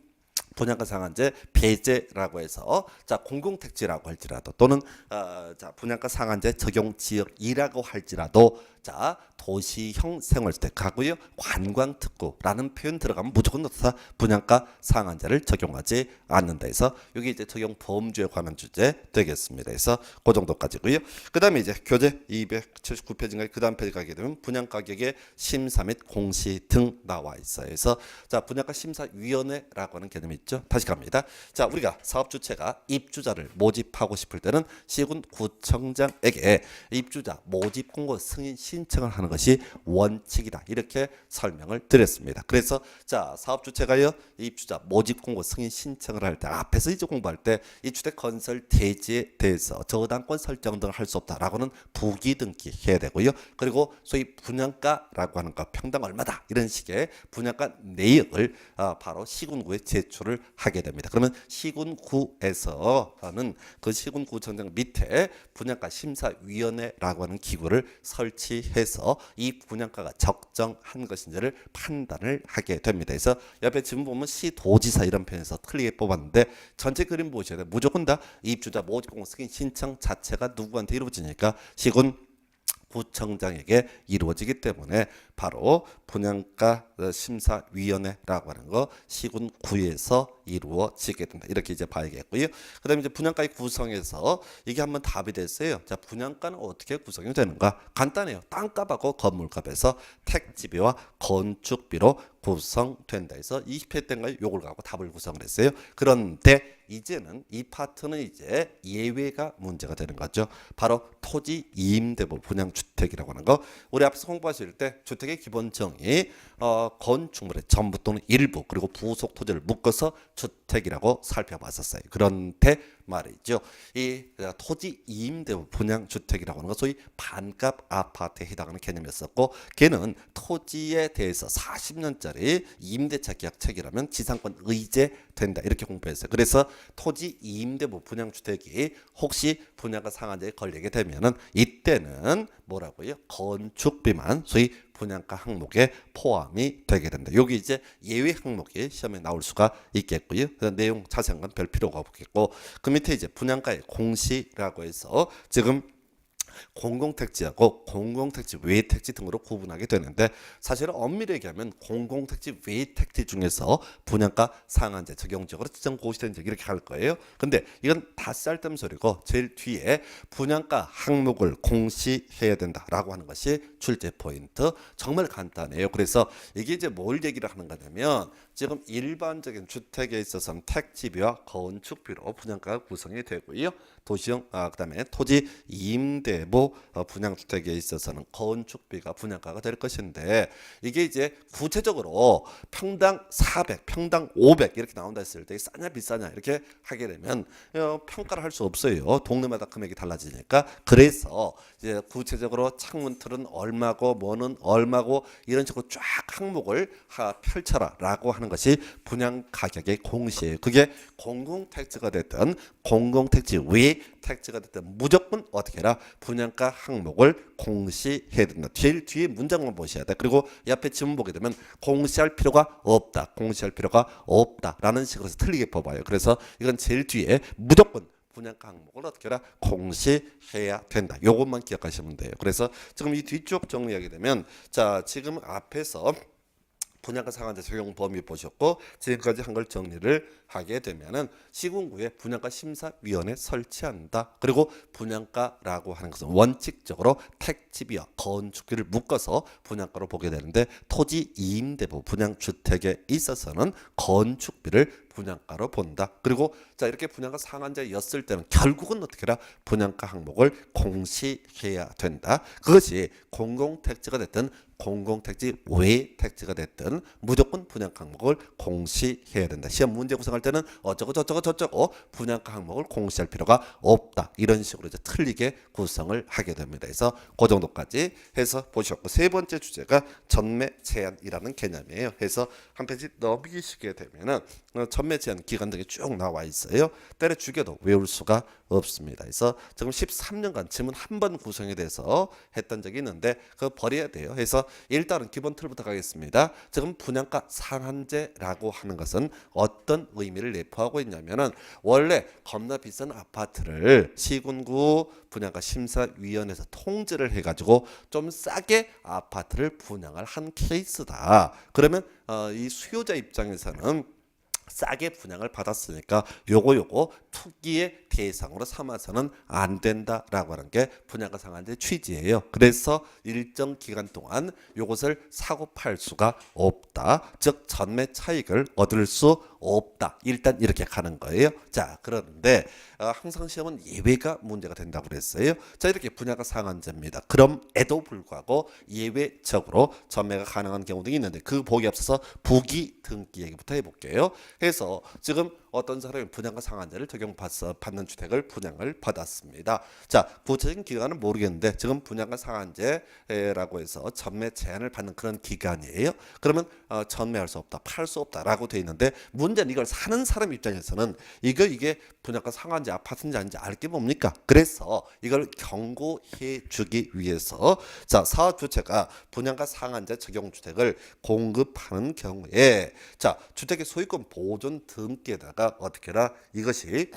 Speaker 1: 분양가 상한제 배제라고 해서 자 공공택지라고 할지라도 또는 자 분양가 상한제 적용 지역이라고 할지라도 자 도시형 생활주택 가고요 관광특구라는 표현 들어가면 무조건 넣다 분양가 상한제를 적용하지 않는다 해서 여기 이제 적용 범주에 관한 주제 되겠습니다. 그래서 그 정도까지고요. 그다음에 이제 교재 279페이지인가 그다음 페이지 가게 되면 분양가격의 심사 및 공시 등 나와 있어요. 그래서 자 분양가 심사위원회라고 하는 개념이 있죠. 다시 갑니다. 자 우리가 사업 주체가 입주자를 모집하고 싶을 때는 시군구청장에게 입주자 모집 공고 승인 신청을 하는 것이 원칙이다. 이렇게 설명을 드렸습니다. 그래서 자 사업 주체가요 입주자 모집 공고 승인 신청을 할 때 앞에서 이제 공부할 때 이 주택 건설 대지에 대해서 저당권 설정 등을 할 수 없다라고는 부기 등기 해야 되고요. 그리고 소위 분양가라고 하는 거 평당 얼마다 이런 식의 분양가 내역을 바로 시군구에 제출을 하게 됩니다. 그러면 시군구에서는 그 시군구청장 밑에 분양가 심사위원회라고 하는 기구를 설치해서 이 분양가가 적정한 것인지를 판단을 하게 됩니다. 그래서 옆에 지금 보면 시도지사 이런 편에서 틀리게 뽑았는데 전체 그림 보셔야 돼요. 무조건 다 입주자 모집공고 승인 신청 자체가 누구한테 이루어지니까 시군 구청장에게 이루어지기 때문에 바로 분양가 심사위원회라고 하는 거 시군구에서 이루어지게 된다. 이렇게 이제 봐야겠고요. 그다음에 이제 분양가의 구성에서 이게 한번 답이 됐어요. 자, 분양가는 어떻게 구성이 되는가? 간단해요. 땅값하고 건물값에서 택지비와 건축비로 구성된다. 해서 20회 때인가요? 요걸 갖고 답을 구성을 했어요. 그런데 이제는 이 파트는 이제 예외가 문제가 되는 거죠. 바로 토지 임대부 분양주택이라고 하는 거. 우리 앞에서 공부하실 때 주택의 기본 정의 건축물의 전부 또는 일부 그리고 부속 토지를 묶어서 주택이라고 살펴봤었어요. 그런데 말이죠. 이 토지 임대부 분양주택이라고 하는 것 소위 반값 아파트에 해당하는 개념이었었고, 걔는 토지에 대해서 40년짜리 임대차 계약 체결하면 지상권 의제된다 이렇게 공부했어요. 그래서 토지 임대부 분양주택이 혹시 분양가 상한제에 걸리게 되면은 이때는 뭐라고요? 건축비만 소위 분양가 항목에 포함이 되게 된다. 여기 이제 예외 항목이 시험에 나올 수가 있겠고요. 내용 자세한 건 별 필요가 없겠고, 그 밑에 이제 분양가의 공시라고 해서 지금 공공택지하고 공공택지 외택지 등으로 구분하게 되는데, 사실은 엄밀히 얘기하면 공공택지 외택지 중에서 분양가 상한제 적용적으로 지정 고시된 적 이렇게 할 거예요. 근데 이건 다 쌀뜨물 소리고, 제일 뒤에 분양가 항목을 공시해야 된다라고 하는 것이 출제 포인트. 정말 간단해요. 그래서 이게 이제 뭘 얘기를 하는 거냐면, 지금 일반적인 주택에 있어서는 택지비와 건축비로 분양가가 구성이 되고요. 도시형 그다음에 토지 임대부 분양주택에 있어서는 건축비가 분양가가 될 것인데, 이게 이제 구체적으로 평당 400, 평당 500 이렇게 나온다 했을 때 싸냐 비싸냐 이렇게 하게 되면 평가를 할 수 없어요. 동네마다 금액이 달라지니까. 그래서 이제 구체적으로 창문 틀은 얼마고 뭐는 얼마고 이런 식으로 쫙 항목을 펼쳐라라고 하는 것이 분양 가격의 공시예요. 그게 공공택지가 됐든 공공택지 외 택지가 됐든 무조건 어떻게 해라? 분양가 항목을 공시해야 된다. 제일 뒤에 문장만 보셔야 돼. 그리고 옆에 지문 보게 되면 공시할 필요가 없다. 공시할 필요가 없다라는 식으로 해서 틀리게 뽑아요. 그래서 이건 제일 뒤에 무조건 분양가 항목을 어떻게 해라? 공시해야 된다. 요것만 기억하시면 돼요. 그래서 지금 이 뒤쪽 정리하게 되면, 자, 지금 앞에서 분양가 상한제 적용 범위 보셨고, 지금까지 한 걸 정리를 하게 되면은 시군구에 분양가 심사위원회 설치한다. 그리고 분양가라고 하는 것은 원칙적으로 택지비와 건축비를 묶어서 분양가로 보게 되는데, 토지 임대부 분양주택에 있어서는 건축비를 분양가로 본다. 그리고 자, 이렇게 분양가 상한제였을 때는 결국은 어떻게 해라? 분양가 항목을 공시해야 된다. 그것이 공공택지가 됐든 공공택지 외 택지가 됐든 무조건 분양가 항목을 공시해야 된다. 시험 문제 구성할 때는 어쩌고 저쩌고 저쩌고 분양가 항목을 공시할 필요가 없다. 이런 식으로 이제 틀리게 구성을 하게 됩니다. 그래서 그 정도까지 해서 보셨고, 세 번째 주제가 전매 제한이라는 개념이에요. 해서 한 페이지 넘기시게 되면은 전매 제한 기간 등이 쭉 나와 있어요. 때려 죽여도 외울 수가 없습니다. 그래서 지금 13년간 지문 한 번 구성에 대해서 했던 적이 있는데 그거 버려야 돼요. 그래서 일단은 기본 틀부터 가겠습니다. 지금 분양가 상한제라고 하는 것은 어떤 의미를 내포하고 있냐면은, 원래 겁나 비싼 아파트를 시군구 분양가 심사위원회에서 통제를 해가지고 좀 싸게 아파트를 분양을 한 케이스다. 그러면 이 수요자 입장에서는 싸게 분양을 받았으니까 요거 투기의 대상으로 삼아서는 안 된다라고 하는 게 분양가 상한제 취지예요. 그래서 일정 기간 동안 요것을 사고 팔 수가 없다. 즉 전매 차익을 얻을 수 없다. 일단 이렇게 가는 거예요. 자, 그런데 항상 시험은 예외가 문제가 된다고 그랬어요. 자, 이렇게 분양가 상한제입니다. 그럼에도 불구하고 예외적으로 전매가 가능한 경우 등이 있는데, 그 보기 앞서서 부기 등기 얘기부터 해볼게요. 그래서 지금 어떤 사람이 분양가 상한제를 적용받는 주택을 분양을 받았습니다. 자, 구체적인 기간은 모르겠는데 지금 분양가 상한제라고 해서 전매 제한을 받는 그런 기간이에요. 그러면 전매할 수 없다, 팔 수 없다라고 돼 있는데, 문제는 이걸 사는 사람 입장에서는 이게 분양가 상한제 아파트인지 아닌지 알 게 뭡니까? 그래서 이걸 경고해 주기 위해서, 자, 사업주체가 분양가 상한제 적용 주택을 공급하는 경우에, 자, 주택의 소유권 보존 등기에다가 어떻게 해라? 이것이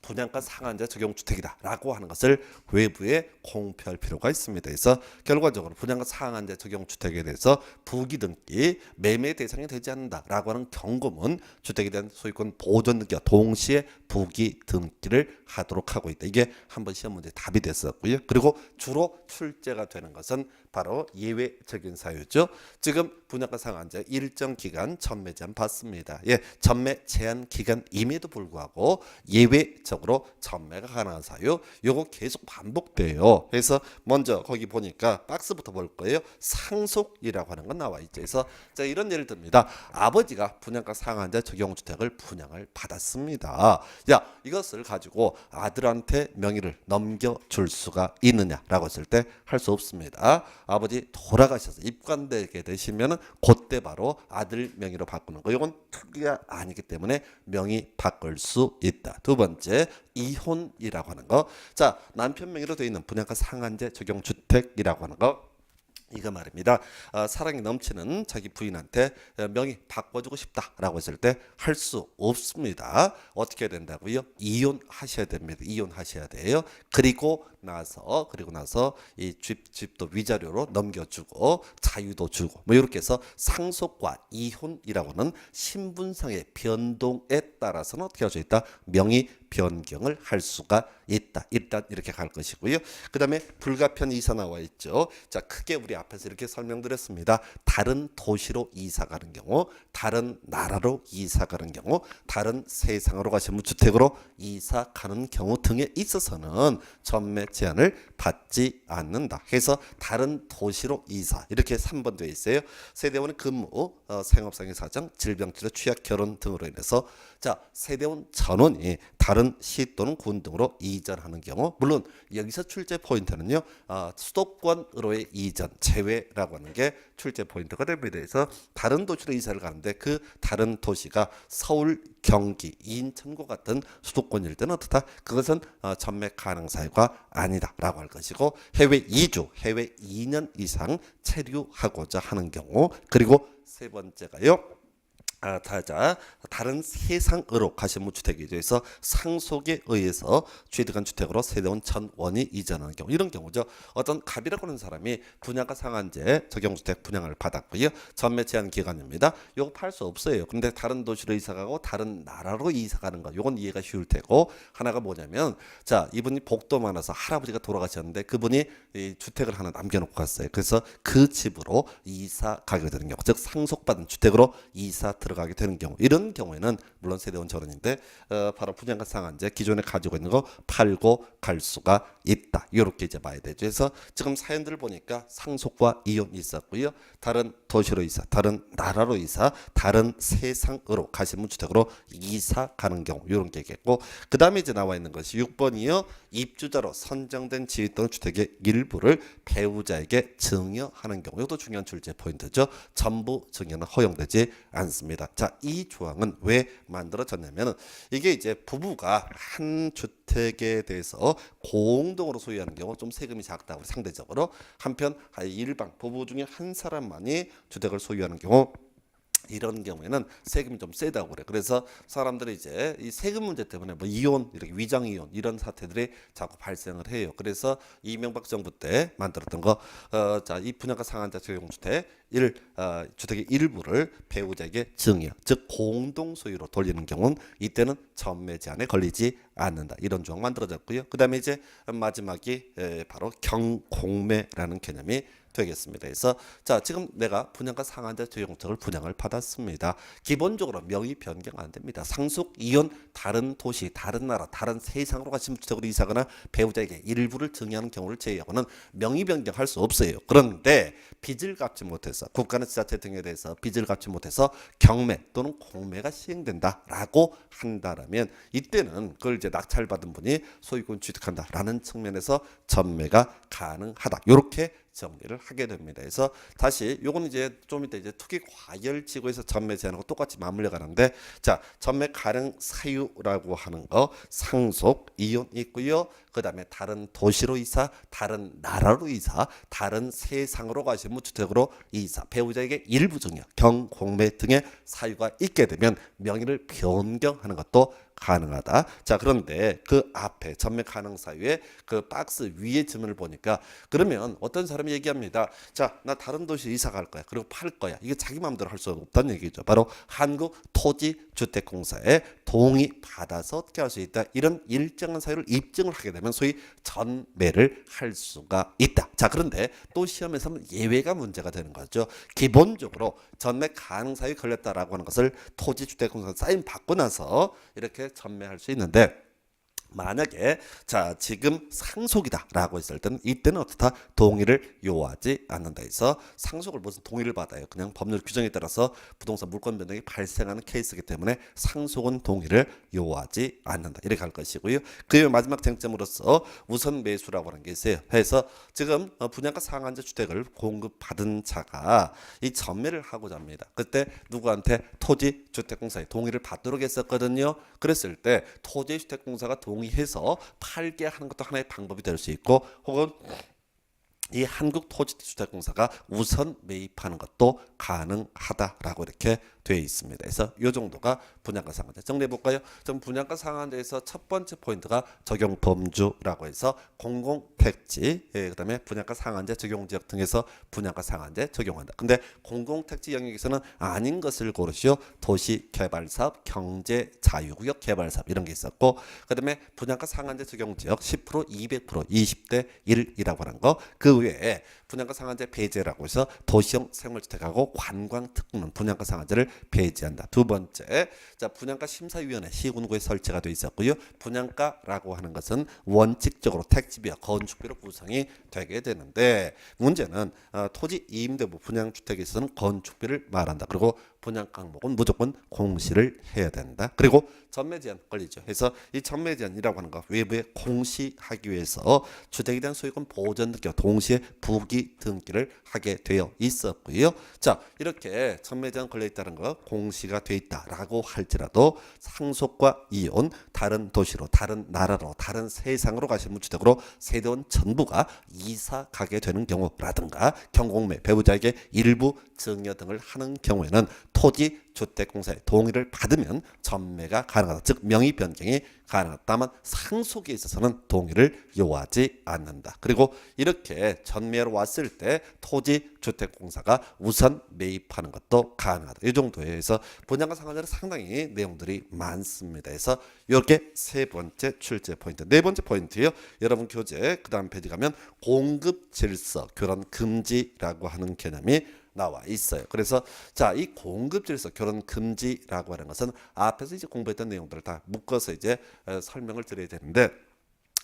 Speaker 1: 분양가 상한제 적용 주택이다라고 하는 것을 외부에 공표할 필요가 있습니다. 그래서 결과적으로 분양가 상한제 적용 주택에 대해서 부기 등기, 매매 대상이 되지 않는다라고 하는 경고문, 주택에 대한 소유권 보존 등기와 동시에 부기 등기를 하도록 하고 있다. 이게 한번 시험 문제 답이 됐었고요. 그리고 주로 출제가 되는 것은 바로 예외적인 사유죠. 지금 분양가 상한제 일정 기간 전매 제한 받습니다. 예, 전매 제한 기간임에도 불구하고 예외적으로 전매가 가능한 사유. 요거 계속 반복돼요. 그래서 먼저 거기 보니까 박스부터 볼 거예요. 상속이라고 하는 건 나와 있죠. 그래서 자, 이런 예를 듭니다. 아버지가 분양가 상한제 적용 주택을 분양을 받았습니다. 야, 이것을 가지고 아들한테 명의를 넘겨줄 수가 있느냐라고 했을 때 할 수 없습니다. 아버지 돌아가셔서 입관되게 되시면은 그때 바로 아들 명의로 바꾸는 거. 이건 특이가 아니기 때문에 명의 바꿀 수 있다. 두 번째, 이혼이라고 하는 거. 자, 남편 명의로 되어 있는 분양가 상한제 적용 주택이라고 하는 거. 이거 말입니다. 사랑이 넘치는 자기 부인한테 명의 바꿔주고 싶다라고 했을 때 할 수 없습니다. 어떻게 해야 된다고요? 이혼하셔야 됩니다. 이혼하셔야 돼요. 그리고 나서 이 집도 위자료로 넘겨주고 자유도 주고 뭐 이렇게 해서 상속과 이혼이라고는 신분상의 변동에 따라서는 어떻게 할 수 있다? 명의 변경을 할 수가 있다. 일단 이렇게 갈 것이고요. 그 다음에 불가피한 이사 나와 있죠. 자, 크게 우리 앞에서 이렇게 설명드렸습니다. 다른 도시로 이사 가는 경우, 다른 나라로 이사 가는 경우, 다른 세상으로 가시면 주택으로 이사 가는 경우 등에 있어서는 전매 제한을 받지 않는다. 그래서 다른 도시로 이사 이렇게 3번 되어 있어요. 세대원은 근무, 생업상의 사정, 질병치료, 취약, 결혼 등으로 인해서 자, 세대원 전원이 다른 시 또는 군 등으로 이전하는 경우, 물론 여기서 출제 포인트는요, 수도권으로의 이전 제외라고 하는 게 출제 포인트가 됩니다. 그래서 다른 도시로 이사를 가는데 그 다른 도시가 서울, 경기, 인천과 같은 수도권일 때는 어떻다? 그것은 전매 가능 사유가 아니다라고 할 것이고, 해외 2주, 해외 2년 이상 체류하고자 하는 경우, 그리고 세 번째가요. 다른 세상으로 가신 주택이죠. 그래서 상속에 의해서 취득한 주택으로 세대원 전원이 이전하는 경우, 이런 경우죠. 어떤 갑이라고 하는 사람이 분양가 상한제 적용주택 분양을 받았고요. 전매 제한 기간입니다. 요거 팔 수 없어요. 근데 다른 도시로 이사가고 다른 나라로 이사가는 거, 요건 이해가 쉬울 테고, 하나가 뭐냐면, 자, 이분이 복도 많아서 할아버지가 돌아가셨는데 그분이 이 주택을 하나 남겨놓고 갔어요. 그래서 그 집으로 이사 가게 되는 경우, 즉 상속받은 주택으로 이사 들어가게 되는 경우, 이런 경우에는 물론 세대원 전원인데 바로 분양가 상한제 기존에 가지고 있는 거 팔고 갈 수가 있다. 이렇게 이제 봐야 되죠. 그래서 지금 사연들을 보니까 상속과 이혼이 있었고요. 다른 도시로 이사, 다른 나라로 이사, 다른 세상으로 가시는 주택으로 이사 가는 경우, 이런 게 있겠고, 그 다음에 이제 나와 있는 것이 6번이요. 입주자로 선정된 지위 또는 주택의 일부를 배우자에게 증여하는 경우, 이것도 중요한 출제 포인트죠. 전부 증여는 허용되지 않습니다. 자, 이 조항은 왜 만들어졌냐면, 이게 이제 부부가 한 주택에 대해서 공동으로 소유하는 경우 좀 세금이 작다고, 상대적으로. 한편 일방 부부 중에 한 사람만이 주택을 소유하는 경우, 이런 경우에는 세금이 좀 세다고 그래. 그래서 사람들이 이제 이 세금 문제 때문에 뭐 이혼, 이렇게 위장 이혼 이런 사태들이 자꾸 발생을 해요. 그래서 이명박 정부 때 만들었던 거, 자, 이 분양가 상한제 적용 주택 주택의 일부를 배우자에게 증여, 즉 공동 소유로 돌리는 경우는 이때는 전매 제한에 걸리지 않는다. 이런 조항 만들어졌고요. 그다음에 이제 마지막이 바로 경공매라는 개념이 되겠습니다. 그래서 자, 지금 내가 분양가 상한제 적용주택을 분양을 받았습니다. 기본적으로 명의 변경 안 됩니다. 상속, 이혼, 다른 도시, 다른 나라, 다른 세상으로 가신 주택으로 이사하거나 배우자에게 일부를 증여하는 경우를 제외하고는 명의 변경할 수 없어요. 그런데 빚을 갚지 못해서, 국가나 지자체 등에 대해서 빚을 갚지 못해서 경매 또는 공매가 시행된다라고 한다라면, 이때는 그걸 이제 낙찰받은 분이 소유권 취득한다라는 측면에서 전매가 가능하다. 이렇게 정리를 하게 됩니다. 그래서 다시 요건 이제 좀 이따 이제 투기 과열 지구에서 전매 제한하고 똑같이 맞물려 가는데, 자, 전매 가능 사유라고 하는 거 상속, 이혼 있고요. 그다음에 다른 도시로 이사, 다른 나라로 이사, 다른 세상으로 가시면 주택으로 이사, 배우자에게 일부 증여, 경공매 등의 사유가 있게 되면 명의를 변경하는 것도 가능하다. 자, 그런데 그 앞에 전매 가능 사유에 그 박스 위에 지문을 보니까 그러면 어떤 사람이 얘기합니다. 자, 나 다른 도시 이사 갈 거야. 그리고 팔 거야. 이게 자기 마음대로 할 수 없다는 얘기죠. 바로 한국토지주택공사에 동의 받아서 어떻게 할 수 있다. 이런 일정한 사유를 입증을 하게 되면 소위 전매를 할 수가 있다. 자, 그런데 또 시험에서는 예외가 문제가 되는 거죠. 기본적으로 전매 가능 사유에 걸렸다라고 하는 것을 토지주택공사 사인 받고 나서 이렇게 전매할 수 있는데 만약에 자 지금 상속이다라고 했을 때는 이때는 어떻다 동의를 요하지 않는다 해서 상속을 무슨 동의를 받아요. 그냥 법률 규정에 따라서 부동산 물권 변동이 발생하는 케이스이기 때문에 상속은 동의를 요하지 않는다 이렇게 할 것이고요. 그 마지막 쟁점으로서 우선 매수라고 하는 게 있어요. 해서 지금 분양가 상한제 주택을 공급받은 자가 이 전매를 하고자 합니다. 그때 누구한테 토지주택공사에 동의를 받도록 했었거든요. 그랬을 때 토지주택공사가 동의해서 팔게 하는 것도 하나의 방법이 될 수 있고 혹은 이 한국토지주택공사가 우선 매입하는 것도 가능하다라고 이렇게 되어 있습니다. 그래서 이 정도가 분양가 상한제. 정리해 볼까요? 좀 분양가 상한제에서 첫 번째 포인트가 적용 범주라고 해서 공공택지, 그다음에 분양가 상한제 적용 지역 등에서 분양가 상한제 적용한다. 근데 공공택지 영역에서는 아닌 것을 고르시오. 도시개발사업, 경제자유구역 개발사업 이런 게 있었고, 그다음에 분양가 상한제 적용 지역 10%, 200%, 20대 1이라고 하는 거. 그 외에 분양가 상한제 폐지라고 해서 도시형 생활주택하고 관광특구는 분양가 상한제를 폐지한다. 두 번째, 자 분양가 심사위원회 시군구에 설치가 되어 있었고요. 분양가라고 하는 것은 원칙적으로 택지비와 건축비로 구성이 되게 되는데 문제는 토지 임대부 분양주택에서는 건축비를 말한다. 그리고 분양가 항목은 무조건 공시를 해야 된다. 그리고 전매 제한 걸리죠. 그래서 이 전매 제한이라고 하는 거 외부에 공시하기 위해서 주택에 대한 소유권 보전 등기와 동시에 부기 등기를 하게 되어 있었고요. 자 이렇게 전매 제한 걸려 있다는 거 공시가 돼 있다라고 할지라도 상속과 이혼 다른 도시로 다른 나라로 다른 세상으로 가신 무주택으로 세대원 전부가 이사 가게 되는 경우라든가 경공매 배우자에게 일부 증여 등을 하는 경우에는 토지주택공사의 동의를 받으면 전매가 가능하다. 즉 명의 변경이 가능하다. 다만 상속에 있어서는 동의를 요하지 않는다. 그리고 이렇게 전매로 왔을 때 토지주택공사가 우선 매입하는 것도 가능하다. 이 정도에서 분양가 상한제는 상당히 내용들이 많습니다. 그래서 이렇게 세 번째 출제 포인트. 네 번째 포인트요. 여러분 교재 그 다음 페이지 가면 공급 질서 결혼 금지라고 하는 개념이 나와 있어요. 그래서 자, 이 공급 질서 결혼 금지라고 하는 것은 앞에서 이제 공부했던 내용들을 다 묶어서 이제 설명을 드려야 되는데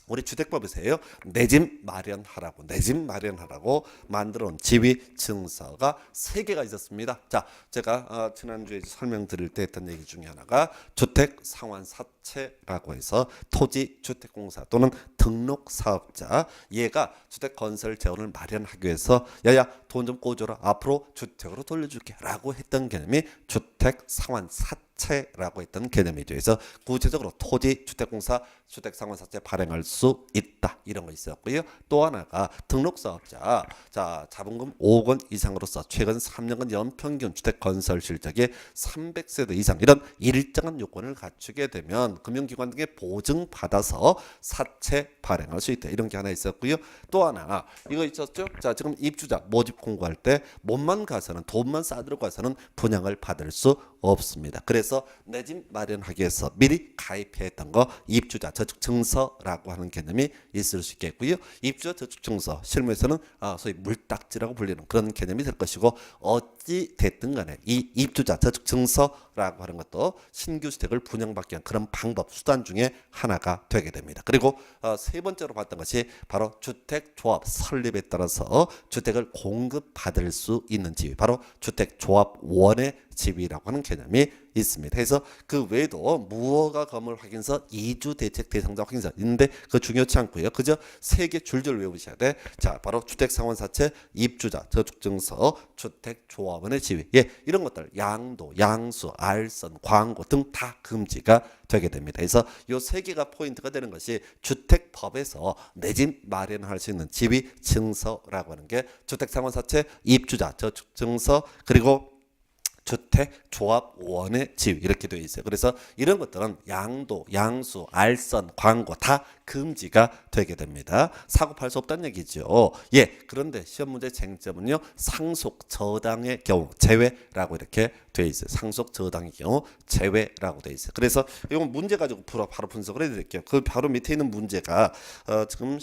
Speaker 1: 우리 주택법에서요 내 집 마련하라고 만들어 온 지위 증서가 3개가 있었습니다. 자, 제가 지난주에 설명드릴 때 했던 얘기 중에 하나가 주택 상환 사채라고 해서 토지주택공사 또는 등록사업자 얘가 주택 건설 재원을 마련하기 위해서 야야 돈 좀 꿔줘라 앞으로 주택으로 돌려줄게 라고 했던 개념이 주택 상환 사채라고 했던 개념이죠. 그래서 구체적으로 토지주택공사 주택상환사채 발행할 수 있다 이런 거 있었고요. 또 하나가 등록사업자 자 자본금 5억 원 이상으로서 최근 3년간 연평균 주택 건설 실적이 300세대 이상 이런 일정한 요건을 갖추게 되면 금융기관 등에 보증받아서 사채 발행할 수 있다 이런 게 하나 있었고요. 또 하나 이거 있었죠. 자 지금 입주자 모집 공고할 때 몸만 가서는 돈만 싸들고 가서는 분양을 받을 수 없습니다. 그래서 내 집 마련하기 위해서 미리 가입했던 거 입주자 저축증서라고 하는 개념이 있을 수 있겠고요. 입주자 저축증서 실무에서는 소위 물딱지라고 불리는 그런 개념이 될 것이고 어찌 됐든 간에 이 입주자 저축증서라고 하는 것도 신규 주택을 분양받기 위한 그런 방법 수단 중에 하나가 되게 됩니다. 그리고 세 번째로 봤던 것이 바로 주택조합 설립에 따라서 주택을 공급받을 수 있는 지위 바로 주택조합원의 지위라고 하는 개념이 있습니다. 그래서 그 외에도 무허가 건물 확인서, 이주 대책 대상자 확인서 있는데 그 중요치 않고요. 그저 3개 줄줄 외우셔야 돼. 자, 바로 주택상환사채, 입주자, 저축증서, 주택조합원의 지위. 예, 이런 것들 양도, 양수, 알선, 광고 등 다 금지가 되게 됩니다. 그래서 이 3개가 포인트가 되는 것이 주택법에서 내 집 마련할 수 있는 지위 증서라고 하는 게 주택상환사채, 입주자, 저축증서 그리고 주택 조합 원의 지위 이렇게 되어 있어요. 그래서 이런 것들은 양도, 양수, 알선, 광고 다 금지가 되게 됩니다. 사고팔 수 없다는 얘기죠. 예. 그런데 시험 문제 쟁점은요. 상속 저당의 경우 제외라고 이렇게 되어 있어요. 상속 저당의 경우 제외라고 되어 있어요. 그래서 이건 문제 가지고 바로 분석을 해 드릴게요. 그 바로 밑에 있는 문제가 지금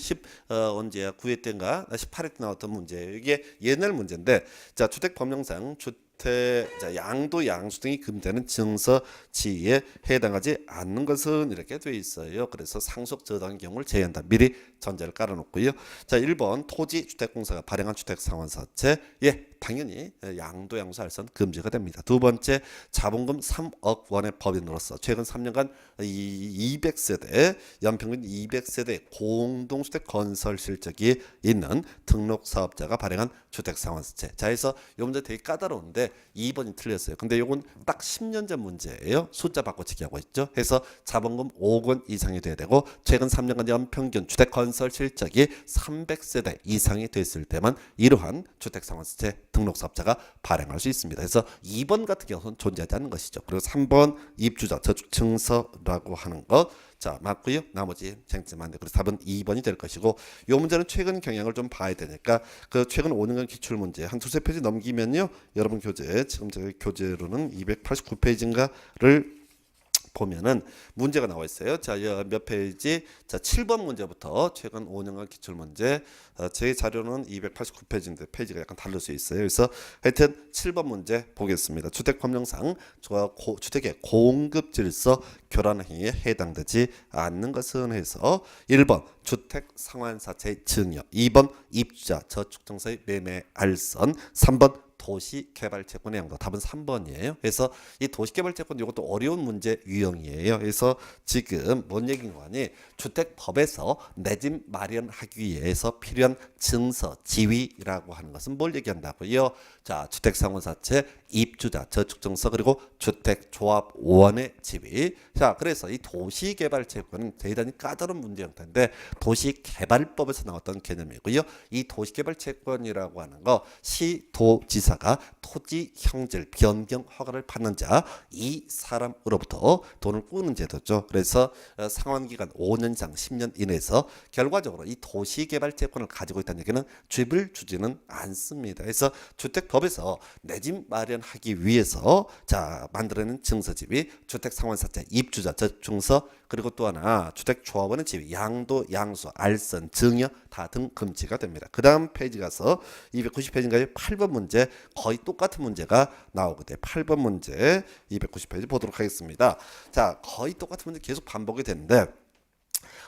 Speaker 1: 언제야? 9회 때인가 18회 때 나왔던 문제예요. 이게 옛날 문제인데 자, 주택 법령상 자, 양도 양수 등이 금지되는 증서지에 해당하지 않는 것은 이렇게 되어 있어요. 그래서 상속 저당의 경우를 제외한다. 미리 전제를 깔아놓고요. 자, 1번 토지주택공사가 발행한 주택상환사채 예, 당연히 양도 양수 알선 금지가 됩니다. 두 번째 자본금 3억 원의 법인으로서 최근 3년간 200세대 연평균 200세대 공동주택 건설 실적이 있는 등록사업자가 발행한 주택상환사채. 자, 해서 이 문제 되게 까다로운데 2번이 틀렸어요. 근데 이건 딱 10년 전 문제예요. 숫자 바꿔치기 하고 있죠. 해서 자본금 5억 원 이상이 돼야 되고 최근 3년간 연평균 주택 건설 실적이 300세대 이상이 됐을 때만 이러한 주택상환사채 등록사업자가 발행할 수 있습니다. 그래서 2번 같은 경우는 존재하지 않는 것이죠. 그리고 3번 입주자 저축증서라고 하는 것 자, 맞고요. 나머지 쟁점 안 돼. 그래서 답은 2번이 될 것이고 이 문제는 최근 경향을 좀 봐야 되니까 그 최근 5년간 기출 문제 한 두세 페이지 넘기면요. 여러분 교재 지금 저희 교재로는 289페이지인가를 보면은 문제가 나와 있어요. 자, 몇 페이지? 자, 7번 문제부터 최근 5년간 기출 문제. 제 자료는 289페이지인데 페이지가 약간 다를 수 있어요. 그래서 하여튼 7번 문제 보겠습니다. 주택법령상 주택의 공급 질서 교란 행위에 해당되지 않는 것은 해서 1번 주택 상환사채의 증여, 2번 입주자 저축증서의 매매 알선, 3번 도시개발채권의 양도. 답은 3번이에요. 그래서 이 도시개발채권 이것도 어려운 문제 유형이에요. 그래서 지금 뭔 얘기인 거니? 주택법에서 내 집 마련하기 위해서 필요한 증서, 지위라고 하는 것은 뭘 얘기한다고요? 자, 주택상환사채, 입주자, 저축증서 그리고 주택조합원의 지위. 자, 그래서 이 도시개발채권은 대단히 까다로운 문제 형태인데 도시개발법에서 나왔던 개념이고요. 이 도시개발채권이라고 하는 거 시도지사가 토지 형질 변경 허가를 받는 자 이 사람으로부터 돈을 꾸는 제도죠. 그래서 상환기간 5년 이상 10년 이내에서 결과적으로 이 도시개발채권을 가지고 있다는 얘기는 집을 주지는 않습니다. 그래서 주택법에서 내 집 마련하기 위해서 자 만들어낸 증서집이 주택상환사채, 입주자, 저축증서 그리고 또 하나 주택조합원의 지위, 양도, 양수, 알선, 증여 다 등 금지가 됩니다. 그 다음 페이지 가서 290페이지인가요? 8번 문제 거의 똑같은 문제가 나오거든요. 8번 문제 290페이지 보도록 하겠습니다. 자, 거의 똑같은 문제 계속 반복이 되는데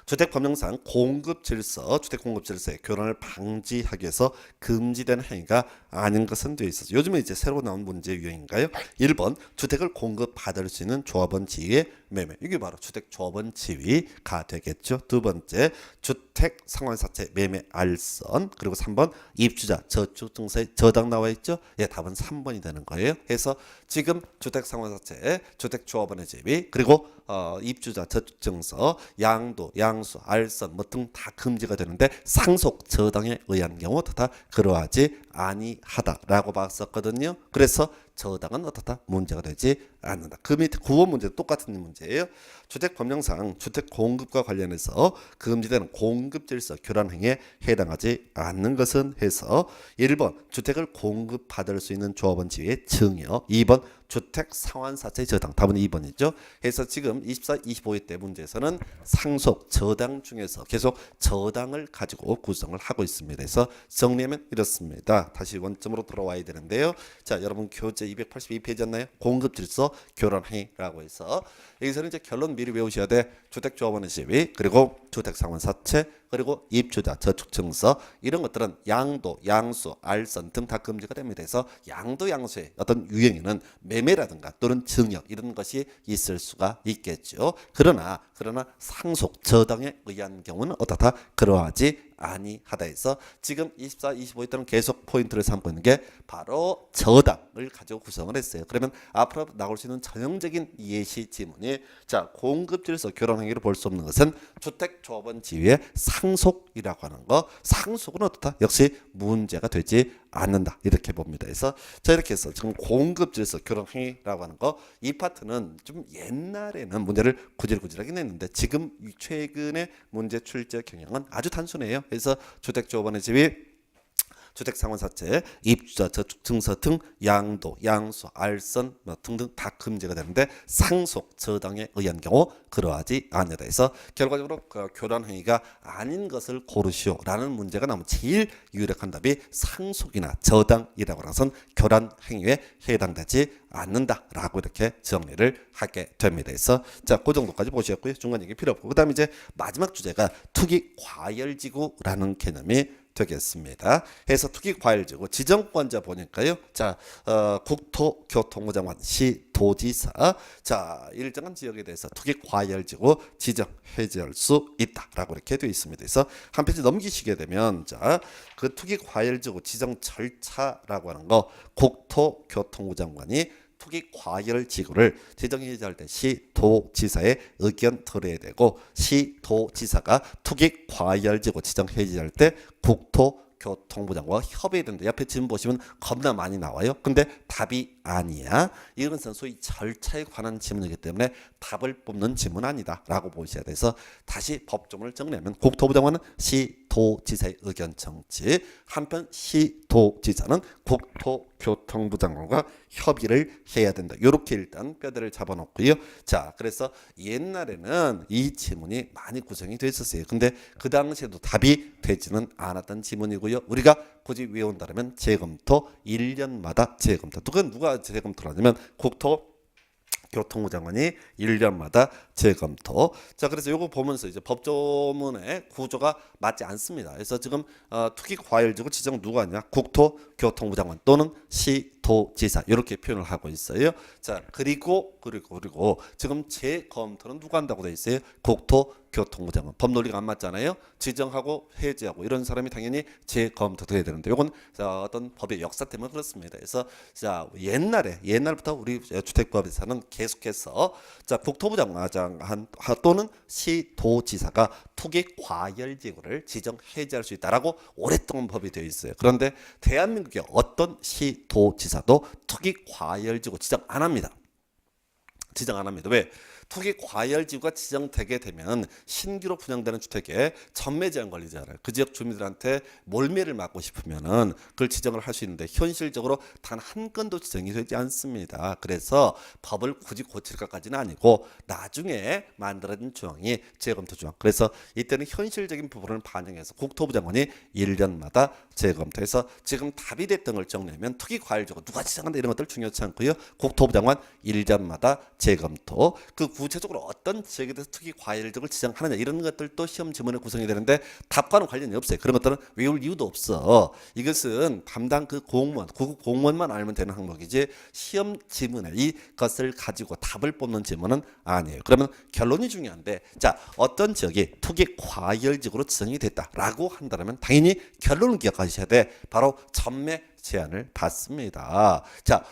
Speaker 1: 주택법령상 공급질서, 주택공급질서의 교란을 방지하기 위해서 금지된 행위가 아닌 것은 되어 있어서 요즘에 이제 새로 나온 문제 유형인가요? 1번 주택을 공급받을 수 있는 조합원 지위의 매매. 이게 바로 주택조합원 지위가 되겠죠. 두 번째 주택 상환사채 매매 알선 그리고 3번 입주자 저축증서의 저당 나와 있죠. 예, 답은 3번이 되는 거예요. 그래서 지금 주택 상환사채, 주택조합원의 지위 그리고 입주자 저축증서, 양도, 양수, 알선 뭐 등 다 금지가 되는데 상속 저당에 의한 경우 다 그러하지 아니하다라고 봤었거든요. 그래서 저당은 어떻다? 문제가 되지 않는다. 그 밑에 9번 문제도 똑같은 문제예요. 주택법령상 주택 공급과 관련해서 금지되는 공급질서 교란 행위에 해당하지 않는 것은 해서 1번 주택을 공급받을 수 있는 조합원 지위의 증여, 2번 주택 상환사채 저당. 답은 2번이죠. 그래서 지금 24, 25회 때 문제에서는 상속 저당 중에서 계속 저당을 가지고 구성을 하고 있습니다. 그래서 정리하면 이렇습니다. 다시 원점으로 돌아와야 되는데요. 자, 여러분 교재 282페이지였나요? 공급질서 교란행위라고 해서 여기서는 이제 결론 미리 외우셔야 돼. 주택조합원의 지위 그리고 주택상환사채 그리고 입주자 저축증서 이런 것들은 양도, 양수, 알선 등 다 금지가 됩니다. 그래서 양도, 양수의 어떤 유형에는 매매라든가 또는 증여 이런 것이 있을 수가 있겠죠. 그러나 상속 저당에 의한 경우는 어떻다? 그러하지 아니하다 해서 지금 24, 25회 때는 계속 포인트를 삼고 있는 게 바로 저당을 가지고 구성을 했어요. 그러면 앞으로 나올 수 있는 전형적인 예시 지문이 자 공급질서 교란 행위를 볼 수 없는 것은 주택조합원 지위의 상속이라고 하는 거, 상속은 어떻다? 역시 문제가 되지 않는다 이렇게 봅니다. 그래서 자 이렇게 해서 지금 공급 질서 결혼 행위라고 하는 거, 이 파트는 좀 옛날에는 문제를 구질구질하게 냈는데 지금 최근에 문제 출제 경향은 아주 단순해요. 그래서 주택조합원의 지위, 주택상환사채, 입주자, 저축, 증서 등 양도, 양수, 알선 뭐 등등 다 금지가 되는데 상속, 저당에 의한 경우 그러하지 아니하다 해서 결과적으로 그 교란 행위가 아닌 것을 고르시오라는 문제가 나오면 제일 유력한 답이 상속이나 저당이라고 하는 것은 교란 행위에 해당되지 않는다라고 이렇게 정리를 하게 됩니다. 그래서 자, 그 정도까지 보셨고요. 중간 얘기 필요 없고, 그다음에 이제 마지막 주제가 투기 과열지구라는 개념이 되겠습니다. 해서 투기 과열지구 지정권자 보니까요. 자, 국토교통부 장관, 시, 도지사, 자 일정한 지역에 대해서 투기 과열지구 지정 해제할 수 있다라고 이렇게 되어 있습니다. 그래서 한 페이지 넘기시게 되면 자, 그 투기 과열지구 지정 절차라고 하는 거, 국토교통부 장관이 투기 과열 지구를 지정 해제할 때 시도지사의 의견 들어야 되고, 시도지사가 투기 과열 지구 지정 해제할 때 국토교통부 장관과 협의해야 된다. 옆에 지금 보시면 겁나 많이 나와요. 근데 답이 아니야. 이것은 소위 절차에 관한 질문이기 때문에 답을 뽑는 질문 아니다 라고 보셔야 돼서 다시 법조문을 정리하면 국토부 장관은 시도지사의 의견 청취, 한편 시도지사는 국토교통부 장관과 협의를 해야 된다. 이렇게 일단 뼈대를 잡아놓고요. 자, 그래서 옛날에는 이 지문이 많이 구성이 됐었어요. 근데 그 당시에도 답이 되지는 않았던 지문이고요. 우리가 굳이 외운다면 재검토 1년마다 재검토. 그건 누가 재검토를 하냐면 국토교통부 장관이 1년마다 재검토. 자, 그래서 요거 보면서 이제 법조문의 구조가 맞지 않습니다. 그래서 지금 투기 과열지구 지정 누가 하냐? 국토교통부 장관 또는 시도지사 이렇게 표현을 하고 있어요. 자, 그리고 지금 재검토는 누가 한다고 돼 있어요? 국토교통부 장관. 법논리가 안 맞잖아요. 지정하고 해제하고 이런 사람이 당연히 재검토돼야 되는데 이건 어떤 법의 역사 때문에 그렇습니다. 그래서 자, 옛날부터 우리 주택법에서는 계속해서 자, 국토부 장관 또는 시도지사가 투기 과열지구를 지정 해제할 수 있다라고 오랫동안 법이 되어 있어요. 그런데 대한민국의 어떤 시도지사도 투기 과열지구 지정 안 합니다. 지정 안 합니다. 왜? 투기 과열지구가 지정되게 되면 신규로 분양되는 주택에 전매 제한 걸리잖아요. 그 지역 주민들한테 몰매를 막고 싶으면은 그걸 지정을 할 수 있는데 현실적으로 단 한 건도 지정이 되지 않습니다. 그래서 법을 굳이 고칠 것까지는 아니고 나중에 만들어진 조항이 재검토 조항. 그래서 이때는 현실적인 부분을 반영해서 국토부 장관이 1년마다 재검토해서 지금 답이 됐던 걸 정리하면 투기 과열지구 누가 지정한다 이런 것들 중요치 않고요. 국토부 장관 1년마다 재검토. 그 구체적으로 어떤 지역에 대해서 투기 과열지구를 지정하느냐 이런 것들도 시험 지문에 구성이 되는데 답과는 관련이 없어요. 그런 것들은 외울 이유도 없어. 이것은 담당 그 공무원, 구급 공무원만 알면 되는 항목이지 시험 지문에 이것을 가지고 답을 뽑는 지문은 아니에요. 그러면 결론이 중요한데, 자, 어떤 지역이 투기 과열지구로 지정이 됐다라고 한다면 당연히 결론을 기억하셔야 돼. 바로 전매 제한을 받습니다. 자,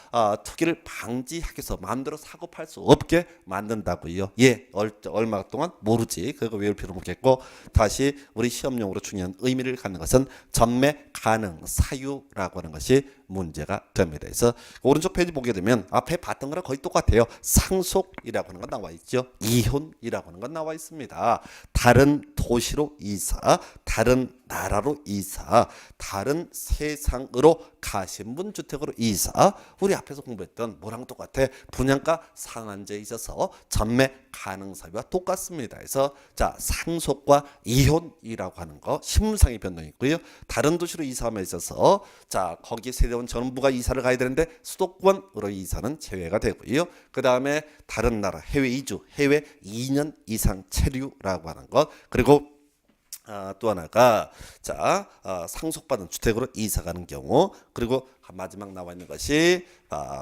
Speaker 1: 투기를 방지하기 위해서 마음대로 사고 팔 수 없게 만든다고요. 예, 얼마 동안 모르지. 그거 외울 필요는 없겠고, 다시 우리 시험용으로 중요한 의미를 갖는 것은 전매 가능 사유라고 하는 것이 문제가 됩니다. 그래서 오른쪽 페이지 보게 되면 앞에 봤던 거랑 거의 똑같아요. 상속이라고 하는 건 나와 있죠. 이혼이라고 하는 건 나와 있습니다. 다른 도시로 이사, 다른 나라로 이사, 다른 세상으로 가신 분 주택으로 이사. 우리 앞에서 공부했던 뭐랑 똑같아? 분양가 상한제에 있어서 전매 가능 사유와 똑같습니다. 그래서 자, 상속과 이혼이라고 하는 거 신분상의 변동이 있고요. 다른 도시로 이사함에 있어서 자, 거기 세대원 전부가 이사를 가야 되는데 수도권으로 이사는 제외가 되고요. 그 다음에 다른 나라 해외 이주, 해외 2년 이상 체류라고 하는 것, 그리고 또 하나가 자, 상속받은 주택으로 이사 가는 경우, 그리고 마지막 나와 있는 것이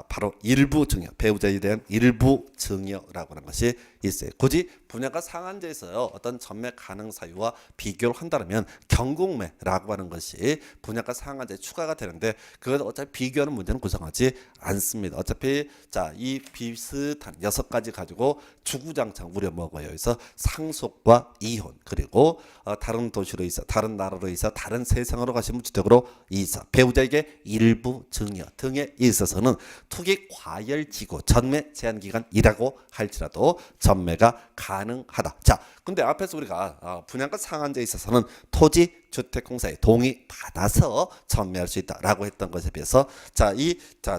Speaker 1: 바로 일부 증여, 배우자에 대한 일부 증여라고 하는 것이 있어요. 굳이 분양가 상한제에서 어떤 전매 가능 사유와 비교를 한다면 경공매라고 하는 것이 분양가 상한제에 추가가 되는데 그건 어차피 비교하는 문제는 구성하지 않습니다. 어차피 이 비슷한 6가지 가지고 주구장창 우려먹어요. 그래서 상속과 이혼 그리고 다른 도시로 이사, 다른 나라로 이사, 다른 세상으로 가시면 주택으로 이사, 배우자에게 일부 증여 등에 있어서는 투기 과열지구 전매 제한 기간이라고 할지라도 전매가 가능하다. 자, 근데 앞에서 우리가 분양가 상한제에 있어서는 토지주택공사에 동의 받아서 전매할 수 있다라고 했던 것에 비해서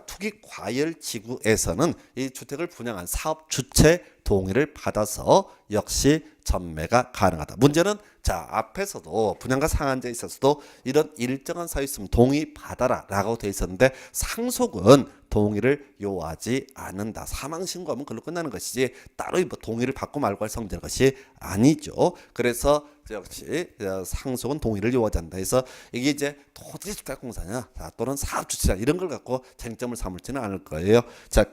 Speaker 1: 투기 과열 지구에서는 이 주택을 분양한 사업 주체 동의를 받아서 역시 전매가 가능하다. 문제는 앞에서도 분양가 상한제에 있어서도 이런 일정한 사유 있으면 동의 받아라라고 돼 있었는데 상속은 동의를 요하지 않는다. 사망 신고하면 그걸로 끝나는 것이지 따로 뭐 동의를 받고 말고 할 성질인 것이 아니죠. 그래서 역시 상속은 동의를 요하지 않는다. 그래서 이게 이제 토지주택공사냐 또는 사업주체냐 이런 걸 갖고 쟁점을 삼을지는 않을 거예요.